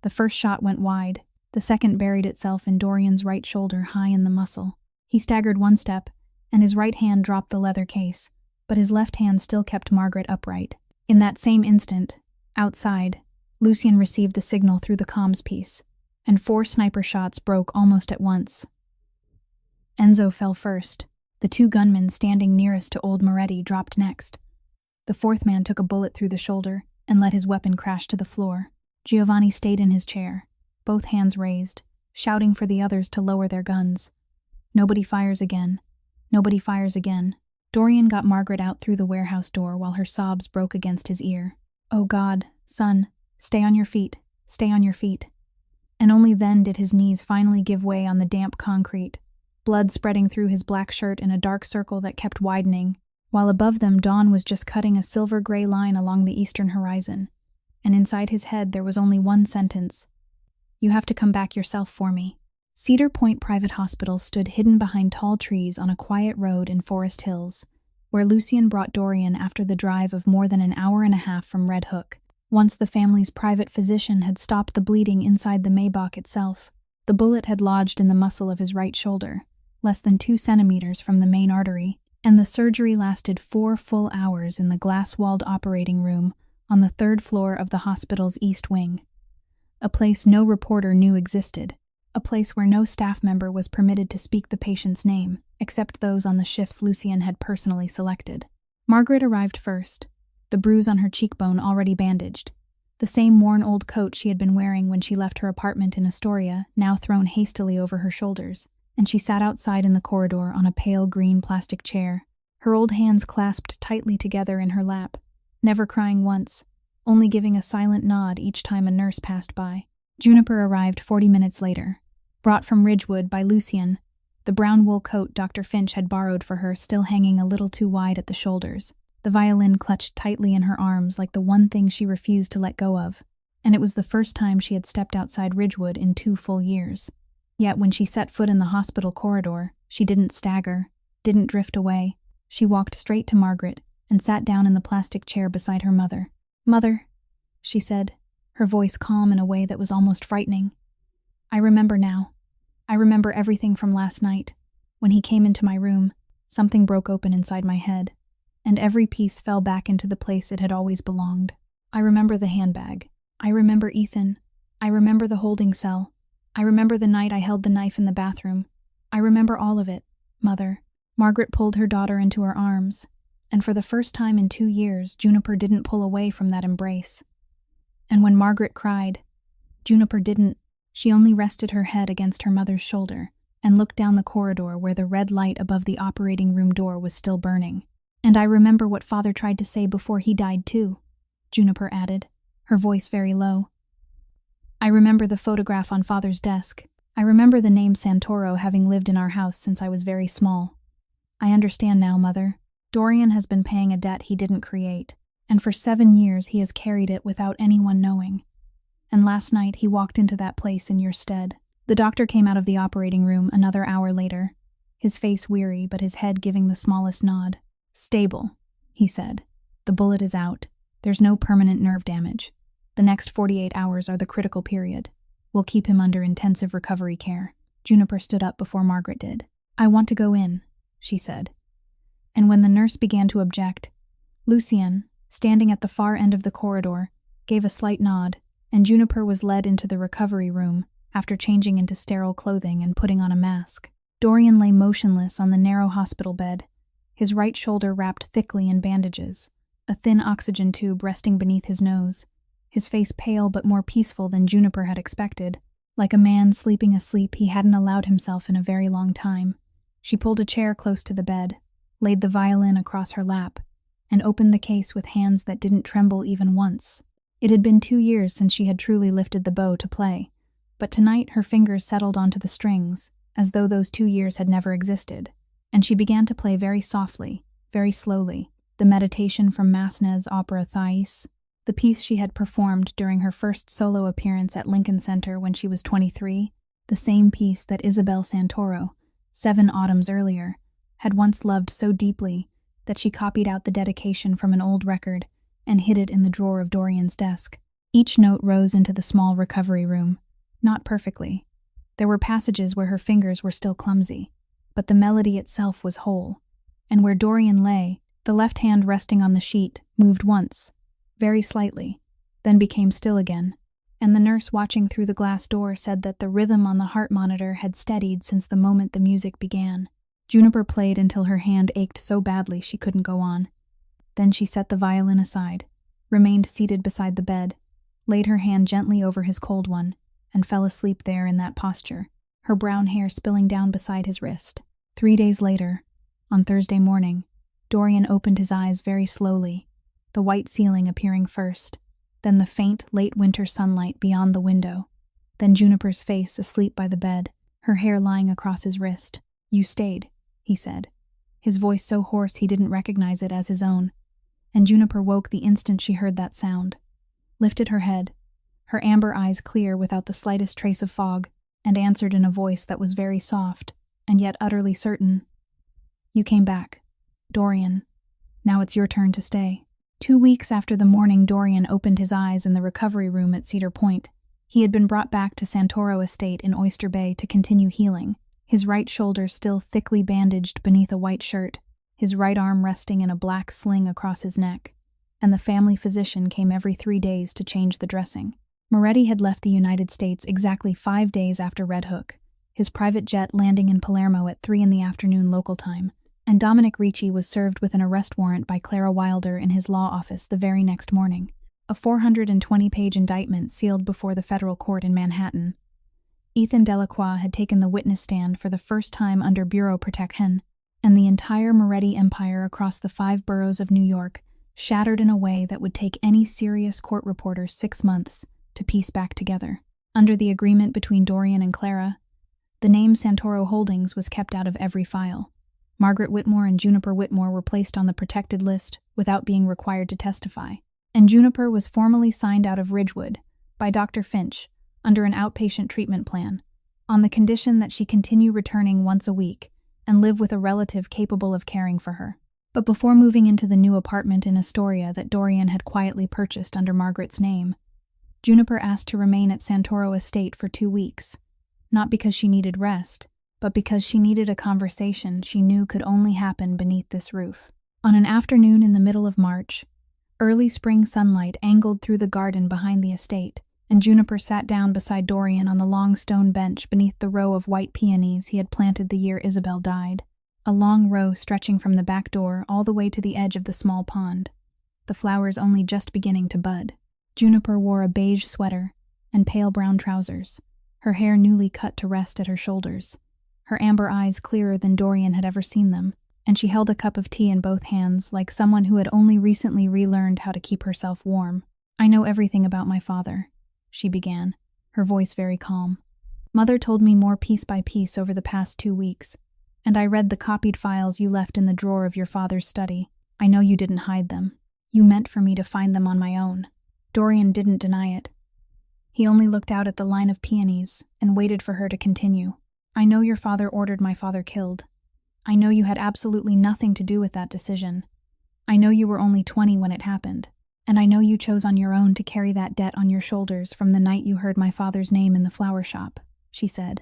The first shot went wide. The second buried itself in Dorian's right shoulder, high in the muscle. He staggered 1 step, and his right hand dropped the leather case, but his left hand still kept Margaret upright. In that same instant, outside, Lucien received the signal through the comms piece, and 4 sniper shots broke almost at once. Enzo fell first. The 2 gunmen standing nearest to old Moretti dropped next. The 4th man took a bullet through the shoulder and let his weapon crash to the floor. Giovanni stayed in his chair, both hands raised, shouting for the others to lower their guns. Nobody fires again. Nobody fires again. Dorian got Margaret out through the warehouse door while her sobs broke against his ear. "Oh God, son, stay on your feet, stay on your feet." And only then did his knees finally give way on the damp concrete, blood spreading through his black shirt in a dark circle that kept widening, while above them dawn was just cutting a silver-gray line along the eastern horizon. And inside his head there was only one sentence: "You have to come back yourself for me." Cedar Point Private Hospital stood hidden behind tall trees on a quiet road in Forest Hills, where Lucien brought Dorian after the drive of more than an hour and a half from Red Hook. Once the family's private physician had stopped the bleeding inside the Maybach itself, the bullet had lodged in the muscle of his right shoulder, less than 2 centimeters from the main artery, and the surgery lasted 4 full hours in the glass-walled operating room on the 3rd floor of the hospital's East Wing. A place no reporter knew existed, a place where no staff member was permitted to speak the patient's name, except those on the shifts Lucien had personally selected. Margaret arrived first, the bruise on her cheekbone already bandaged, the same worn old coat she had been wearing when she left her apartment in Astoria now thrown hastily over her shoulders, and she sat outside in the corridor on a pale green plastic chair, her old hands clasped tightly together in her lap, never crying once, only giving a silent nod each time a nurse passed by. Juniper arrived 40 minutes later, brought from Ridgewood by Lucien, the brown wool coat Dr. Finch had borrowed for her still hanging a little too wide at the shoulders, the violin clutched tightly in her arms like the one thing she refused to let go of, and it was the first time she had stepped outside Ridgewood in 2 full years. Yet when she set foot in the hospital corridor, she didn't stagger, didn't drift away. She walked straight to Margaret and sat down in the plastic chair beside her mother. "Mother," she said, her voice calm in a way that was almost frightening. "I remember now. I remember everything from last night. When he came into my room, something broke open inside my head, and every piece fell back into the place it had always belonged. I remember the handbag. I remember Ethan. I remember the holding cell. I remember the night I held the knife in the bathroom. I remember all of it, Mother." Margaret pulled her daughter into her arms, and for the first time in 2 years, Juniper didn't pull away from that embrace. And when Margaret cried, Juniper didn't. She only rested her head against her mother's shoulder and looked down the corridor where the red light above the operating room door was still burning. And I remember what Father tried to say before he died too, Juniper added, her voice very low. I remember the photograph on Father's desk. I remember the name Santoro having lived in our house since I was very small. I understand now, Mother. Dorian has been paying a debt he didn't create, and for 7 years he has carried it without anyone knowing. And last night he walked into that place in your stead. The doctor came out of the operating room another hour later, his face weary but his head giving the smallest nod. Stable, he said. The bullet is out. There's no permanent nerve damage. The next 48 hours are the critical period. We'll keep him under intensive recovery care. Juniper stood up before Margaret did. I want to go in, she said. And when the nurse began to object, Lucien, standing at the far end of the corridor, gave a slight nod, and Juniper was led into the recovery room after changing into sterile clothing and putting on a mask. Dorian lay motionless on the narrow hospital bed, his right shoulder wrapped thickly in bandages, a thin oxygen tube resting beneath his nose, his face pale but more peaceful than Juniper had expected. Like a man sleeping a sleep he hadn't allowed himself in a very long time. She pulled a chair close to the bed, laid the violin across her lap, and opened the case with hands that didn't tremble even once. It had been 2 years since she had truly lifted the bow to play, but tonight her fingers settled onto the strings, as though those 2 years had never existed, and she began to play very softly, very slowly, the meditation from Massenet's opera Thais, the piece she had performed during her first solo appearance at Lincoln Center when she was 23, the same piece that Isabel Santoro, 7 autumns earlier, had once loved so deeply that she copied out the dedication from an old record and hid it in the drawer of Dorian's desk. Each note rose into the small recovery room, not perfectly. There were passages where her fingers were still clumsy, but the melody itself was whole, and where Dorian lay, the left hand resting on the sheet moved once, very slightly, then became still again, and the nurse watching through the glass door said that the rhythm on the heart monitor had steadied since the moment the music began. Juniper played until her hand ached so badly she couldn't go on. Then she set the violin aside, remained seated beside the bed, laid her hand gently over his cold one, and fell asleep there in that posture, her brown hair spilling down beside his wrist. 3 days later, on Thursday morning, Dorian opened his eyes very slowly, the white ceiling appearing first, then the faint, late winter sunlight beyond the window, then Juniper's face asleep by the bed, her hair lying across his wrist. You stayed, he said, his voice so hoarse he didn't recognize it as his own, and Juniper woke the instant she heard that sound, lifted her head, her amber eyes clear without the slightest trace of fog, and answered in a voice that was very soft, and yet utterly certain. You came back, Dorian. Now it's your turn to stay. 2 weeks after the morning Dorian opened his eyes in the recovery room at Cedar Point, he had been brought back to Santoro Estate in Oyster Bay to continue healing, his right shoulder still thickly bandaged beneath a white shirt, his right arm resting in a black sling across his neck, and the family physician came every 3 days to change the dressing. Moretti had left the United States exactly 5 days after Red Hook, his private jet landing in Palermo at 3 p.m. local time, and Dominic Ricci was served with an arrest warrant by Clara Wilder in his law office the very next morning, a 420-page indictment sealed before the federal court in Manhattan. Ethan Delacroix had taken the witness stand for the first time under bureau protection, and the entire Moretti empire across the 5 boroughs of New York shattered in a way that would take any serious court reporter 6 months to piece back together. Under the agreement between Dorian and Clara, the name Santoro Holdings was kept out of every file. Margaret Whitmore and Juniper Whitmore were placed on the protected list without being required to testify, and Juniper was formally signed out of Ridgewood by Dr. Finch under an outpatient treatment plan, on the condition that she continue returning once a week and live with a relative capable of caring for her. But before moving into the new apartment in Astoria that Dorian had quietly purchased under Margaret's name, Juniper asked to remain at Santoro Estate for 2 weeks, not because she needed rest, but because she needed a conversation she knew could only happen beneath this roof. On an afternoon in the middle of March, early spring sunlight angled through the garden behind the estate, and Juniper sat down beside Dorian on the long stone bench beneath the row of white peonies he had planted the year Isabel died, a long row stretching from the back door all the way to the edge of the small pond, the flowers only just beginning to bud. Juniper wore a beige sweater and pale brown trousers, her hair newly cut to rest at her shoulders, her amber eyes clearer than Dorian had ever seen them, and she held a cup of tea in both hands like someone who had only recently relearned how to keep herself warm. "I know everything about my father," she began, her voice very calm. "Mother told me more piece by piece over the past 2 weeks, and I read the copied files you left in the drawer of your father's study. I know you didn't hide them. You meant for me to find them on my own." Dorian didn't deny it. He only looked out at the line of peonies and waited for her to continue. "I know your father ordered my father killed. I know you had absolutely nothing to do with that decision. I know you were only 20 when it happened. And I know you chose on your own to carry that debt on your shoulders from the night you heard my father's name in the flower shop," she said.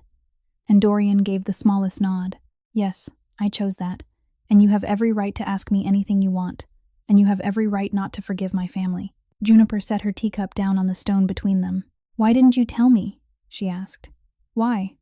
And Dorian gave the smallest nod. "Yes, I chose that. And you have every right to ask me anything you want. And you have every right not to forgive my family." Juniper set her teacup down on the stone between them. "Why didn't you tell me?" she asked. "Why?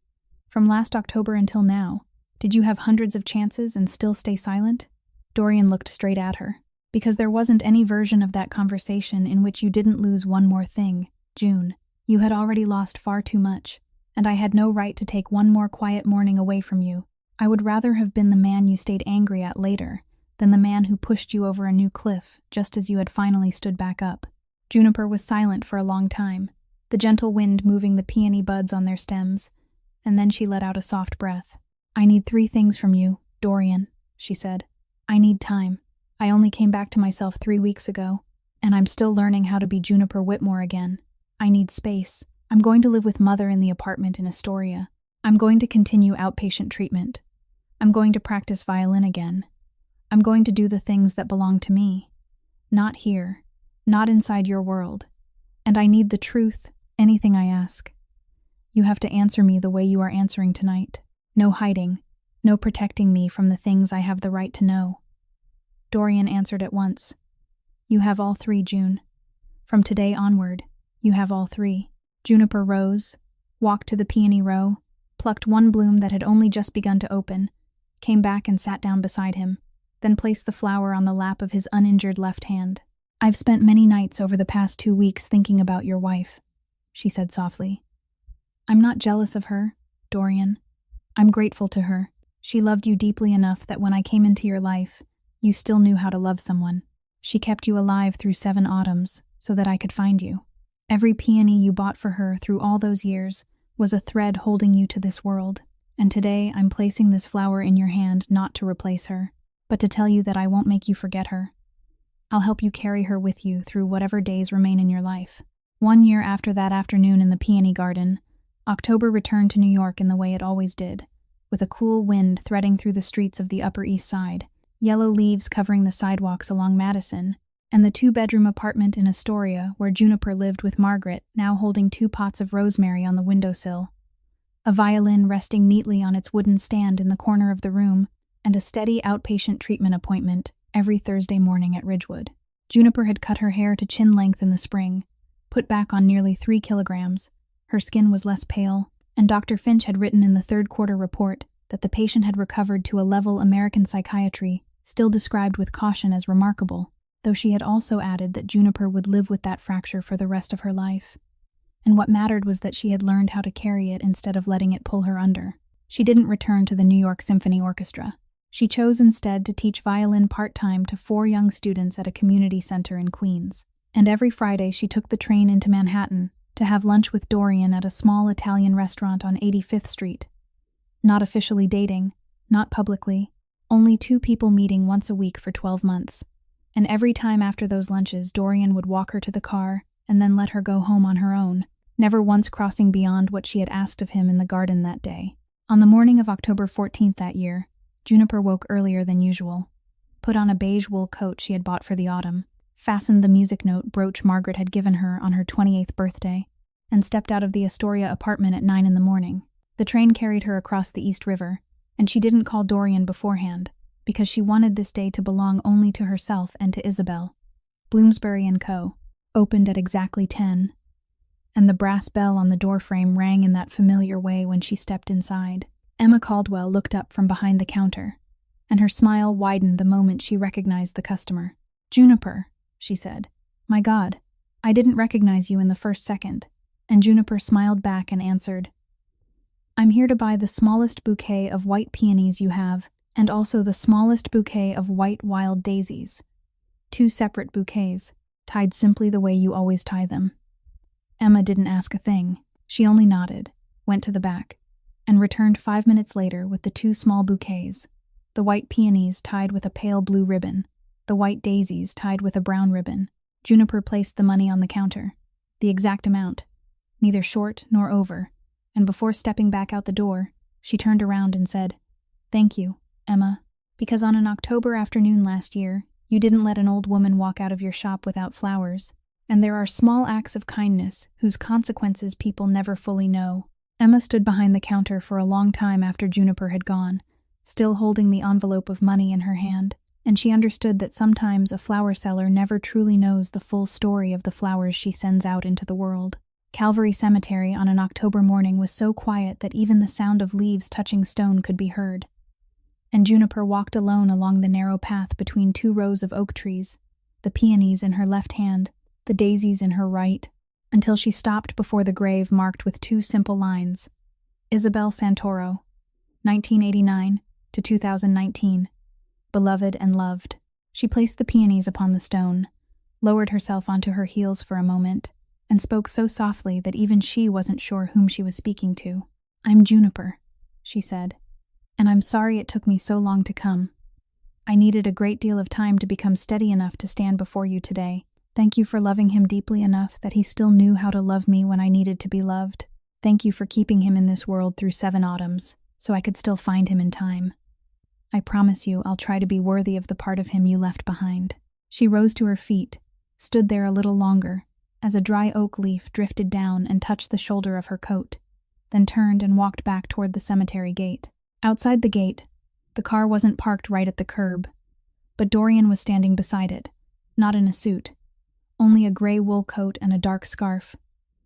From last October until now, did you have hundreds of chances and still stay silent?" Dorian looked straight at her. "Because there wasn't any version of that conversation in which you didn't lose one more thing, June. You had already lost far too much, and I had no right to take one more quiet morning away from you. I would rather have been the man you stayed angry at later than the man who pushed you over a new cliff just as you had finally stood back up." Juniper was silent for a long time, the gentle wind moving the peony buds on their stems, and then she let out a soft breath. "I need 3 things from you, Dorian," she said. "I need time. I only came back to myself 3 weeks ago, and I'm still learning how to be Juniper Whitmore again. I need space. I'm going to live with Mother in the apartment in Astoria. I'm going to continue outpatient treatment. I'm going to practice violin again. I'm going to do the things that belong to me. Not here. Not inside your world. And I need the truth, anything I ask. You have to answer me the way you are answering tonight. No hiding. No protecting me from the things I have the right to know." Dorian answered at once. "You have all 3, June. From today onward, you have all 3. Juniper rose, walked to the peony row, plucked one bloom that had only just begun to open, came back and sat down beside him, then placed the flower on the lap of his uninjured left hand. "I've spent many nights over the past 2 weeks thinking about your wife," she said softly. "I'm not jealous of her, Dorian. I'm grateful to her. She loved you deeply enough that when I came into your life, you still knew how to love someone. She kept you alive through 7 autumns so that I could find you. Every peony you bought for her through all those years was a thread holding you to this world. And today I'm placing this flower in your hand not to replace her, but to tell you that I won't make you forget her. I'll help you carry her with you through whatever days remain in your life." 1 year after that afternoon in the peony garden, October returned to New York in the way it always did, with a cool wind threading through the streets of the Upper East Side, yellow leaves covering the sidewalks along Madison, and the 2-bedroom apartment in Astoria where Juniper lived with Margaret, now holding 2 pots of rosemary on the windowsill, a violin resting neatly on its wooden stand in the corner of the room, and a steady outpatient treatment appointment every Thursday morning at Ridgewood. Juniper had cut her hair to chin length in the spring, put back on nearly 3 kilograms, her skin was less pale, and Dr. Finch had written in the 3rd quarter report that the patient had recovered to a level American psychiatry still described with caution as remarkable, though she had also added that Juniper would live with that fracture for the rest of her life. And what mattered was that she had learned how to carry it instead of letting it pull her under. She didn't return to the New York Symphony Orchestra. She chose instead to teach violin part-time to 4 young students at a community center in Queens. And every Friday she took the train into Manhattan to have lunch with Dorian at a small Italian restaurant on 85th Street. Not officially dating, not publicly, only 2 people meeting once a week for 12 months. And every time after those lunches, Dorian would walk her to the car and then let her go home on her own, never once crossing beyond what she had asked of him in the garden that day. On the morning of October 14th that year, Juniper woke earlier than usual, put on a beige wool coat she had bought for the autumn, fastened the music note brooch Margaret had given her on her 28th birthday, and stepped out of the Astoria apartment at 9 in the morning. The train carried her across the East River, and she didn't call Dorian beforehand, because she wanted this day to belong only to herself and to Isabel. Bloomsbury & Co. opened at exactly 10, and the brass bell on the doorframe rang in that familiar way when she stepped inside. Emma Caldwell looked up from behind the counter, and her smile widened the moment she recognized the customer. "Juniper," she said. "My God, I didn't recognize you in the first second." And Juniper smiled back and answered, "I'm here to buy the smallest bouquet of white peonies you have, and also the smallest bouquet of white wild daisies. 2 separate bouquets, tied simply the way you always tie them. Emma didn't ask a thing. She only nodded, went to the back, and returned 5 minutes later with the 2 small bouquets, the white peonies tied with a pale blue ribbon, the white daisies tied with a brown ribbon. Juniper placed the money on the counter, the exact amount, neither short nor over, and before stepping back out the door, she turned around and said, "Thank you, Emma, because on an October afternoon last year, you didn't let an old woman walk out of your shop without flowers, and there are small acts of kindness whose consequences people never fully know." Emma stood behind the counter for a long time after Juniper had gone, still holding the envelope of money in her hand, and she understood that sometimes a flower seller never truly knows the full story of the flowers she sends out into the world. Calvary Cemetery on an October morning was so quiet that even the sound of leaves touching stone could be heard. And Juniper walked alone along the narrow path between 2 rows of oak trees, the peonies in her left hand, the daisies in her right, until she stopped before the grave marked with 2 simple lines: Isabel Santoro, 1989 to 2019, beloved and loved. She placed the peonies upon the stone, lowered herself onto her heels for a moment, and spoke so softly that even she wasn't sure whom she was speaking to. "I'm Juniper," she said, "and I'm sorry it took me so long to come. I needed a great deal of time to become steady enough to stand before you today. Thank you for loving him deeply enough that he still knew how to love me when I needed to be loved. Thank you for keeping him in this world through 7 autumns, so I could still find him in time. I promise you I'll try to be worthy of the part of him you left behind." She rose to her feet, stood there a little longer, as a dry oak leaf drifted down and touched the shoulder of her coat, then turned and walked back toward the cemetery gate. Outside the gate, the car wasn't parked right at the curb, but Dorian was standing beside it, not in a suit, only a gray wool coat and a dark scarf,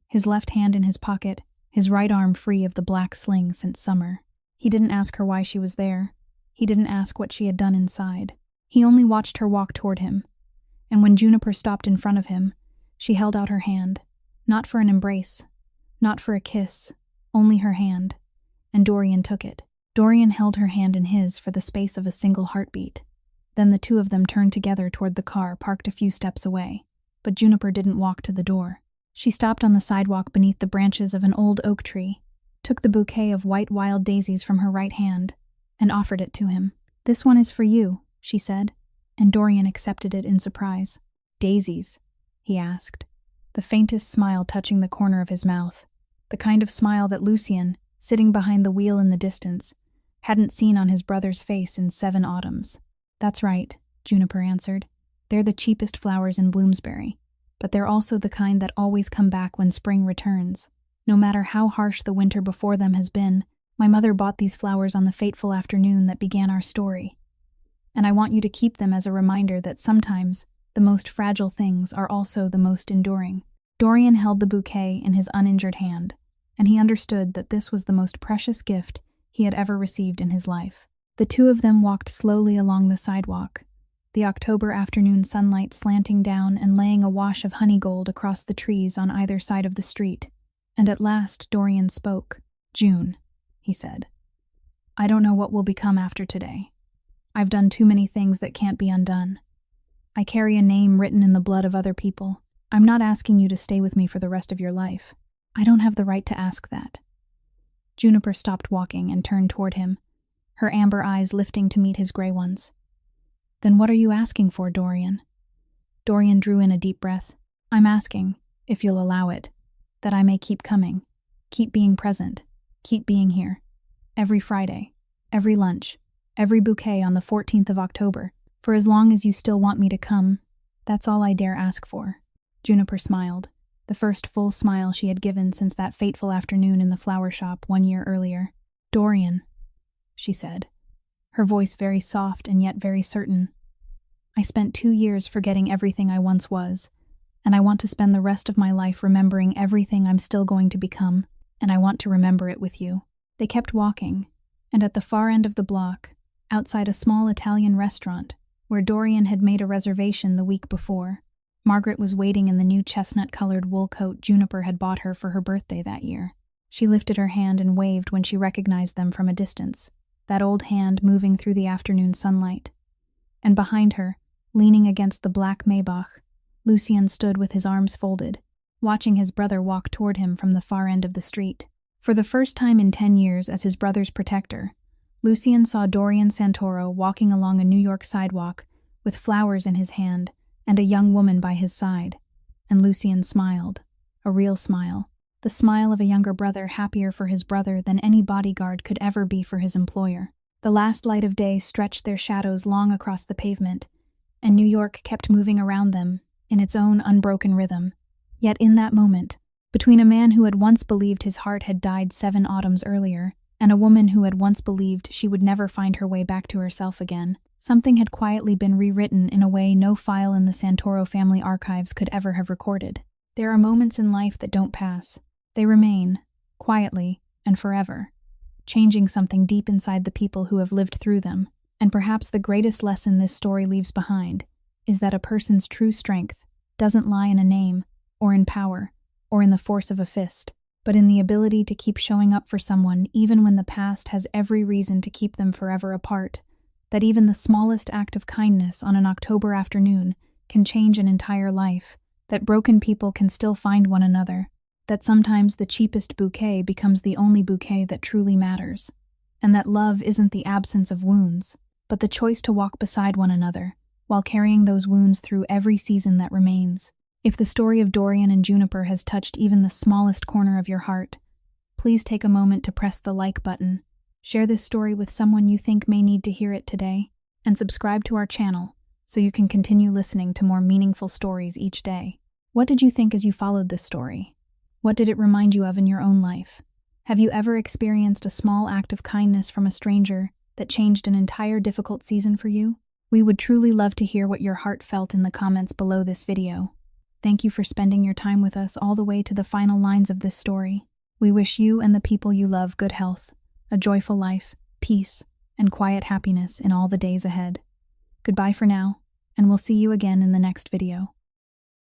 his left hand in his pocket, his right arm free of the black sling since summer. He didn't ask her why she was there. He didn't ask what she had done inside. He only watched her walk toward him, and when Juniper stopped in front of him, she held out her hand, not for an embrace, not for a kiss, only her hand, and Dorian took it. Dorian held her hand in his for the space of a single heartbeat. Then the 2 of them turned together toward the car parked a few steps away, but Juniper didn't walk to the door. She stopped on the sidewalk beneath the branches of an old oak tree, took the bouquet of white wild daisies from her right hand, and offered it to him. "This one is for you," she said, and Dorian accepted it in surprise. "Daisies?" he asked, the faintest smile touching the corner of his mouth, the kind of smile that Lucien, sitting behind the wheel in the distance, hadn't seen on his brother's face in 7 autumns. "That's right," Juniper answered. "They're the cheapest flowers in Bloomsbury, but they're also the kind that always come back when spring returns. No matter how harsh the winter before them has been, my mother bought these flowers on the fateful afternoon that began our story. And I want you to keep them as a reminder that sometimes the most fragile things are also the most enduring." Dorian held the bouquet in his uninjured hand, and he understood that this was the most precious gift he had ever received in his life. The 2 of them walked slowly along the sidewalk, the October afternoon sunlight slanting down and laying a wash of honey gold across the trees on either side of the street. And at last Dorian spoke. "June," he said, "I don't know what will become after today. I've done too many things that can't be undone. I carry a name written in the blood of other people. I'm not asking you to stay with me for the rest of your life. I don't have the right to ask that." Juniper stopped walking and turned toward him, her amber eyes lifting to meet his gray ones. "Then what are you asking for, Dorian?" Dorian drew in a deep breath. "I'm asking, if you'll allow it, that I may keep coming, keep being present, keep being here. Every Friday, every lunch, every bouquet on the 14th of October, for as long as you still want me to come. That's all I dare ask for." Juniper smiled, the first full smile she had given since that fateful afternoon in the flower shop 1 year earlier. "Dorian," she said, her voice very soft and yet very certain, "I spent 2 years forgetting everything I once was, and I want to spend the rest of my life remembering everything I'm still going to become, and I want to remember it with you." They kept walking, and at the far end of the block, outside a small Italian restaurant, where Dorian had made a reservation the week before, Margaret was waiting in the new chestnut-colored wool coat Juniper had bought her for her birthday that year. She lifted her hand and waved when she recognized them from a distance. that old hand moving through the afternoon sunlight. And behind her, leaning against the black Maybach, Lucien stood with his arms folded, watching his brother walk toward him from the far end of the street. For the first time in 10 years as his brother's protector, Lucien saw Dorian Santoro walking along a New York sidewalk with flowers in his hand and a young woman by his side. And Lucien smiled, a real smile, the smile of a younger brother happier for his brother than any bodyguard could ever be for his employer. The last light of day stretched their shadows long across the pavement, and New York kept moving around them in its own unbroken rhythm. Yet in that moment, between a man who had once believed his heart had died 7 autumns earlier and a woman who had once believed she would never find her way back to herself again, something had quietly been rewritten in a way no file in the Santoro family archives could ever have recorded. There are moments in life that don't pass. They remain, quietly and forever, changing something deep inside the people who have lived through them. And perhaps the greatest lesson this story leaves behind is that a person's true strength doesn't lie in a name, or in power, or in the force of a fist, but in the ability to keep showing up for someone even when the past has every reason to keep them forever apart. That even the smallest act of kindness on an October afternoon can change an entire life, that broken people can still find one another, that sometimes the cheapest bouquet becomes the only bouquet that truly matters, and that love isn't the absence of wounds, but the choice to walk beside one another while carrying those wounds through every season that remains. If the story of Dorian and Juniper has touched even the smallest corner of your heart, please take a moment to press the like button, share this story with someone you think may need to hear it today, and subscribe to our channel so you can continue listening to more meaningful stories each day. What did you think as you followed this story? What did it remind you of in your own life? Have you ever experienced a small act of kindness from a stranger that changed an entire difficult season for you? We would truly love to hear what your heart felt in the comments below this video. Thank you for spending your time with us all the way to the final lines of this story. We wish you and the people you love good health, a joyful life, peace, and quiet happiness in all the days ahead. Goodbye for now, and we'll see you again in the next video.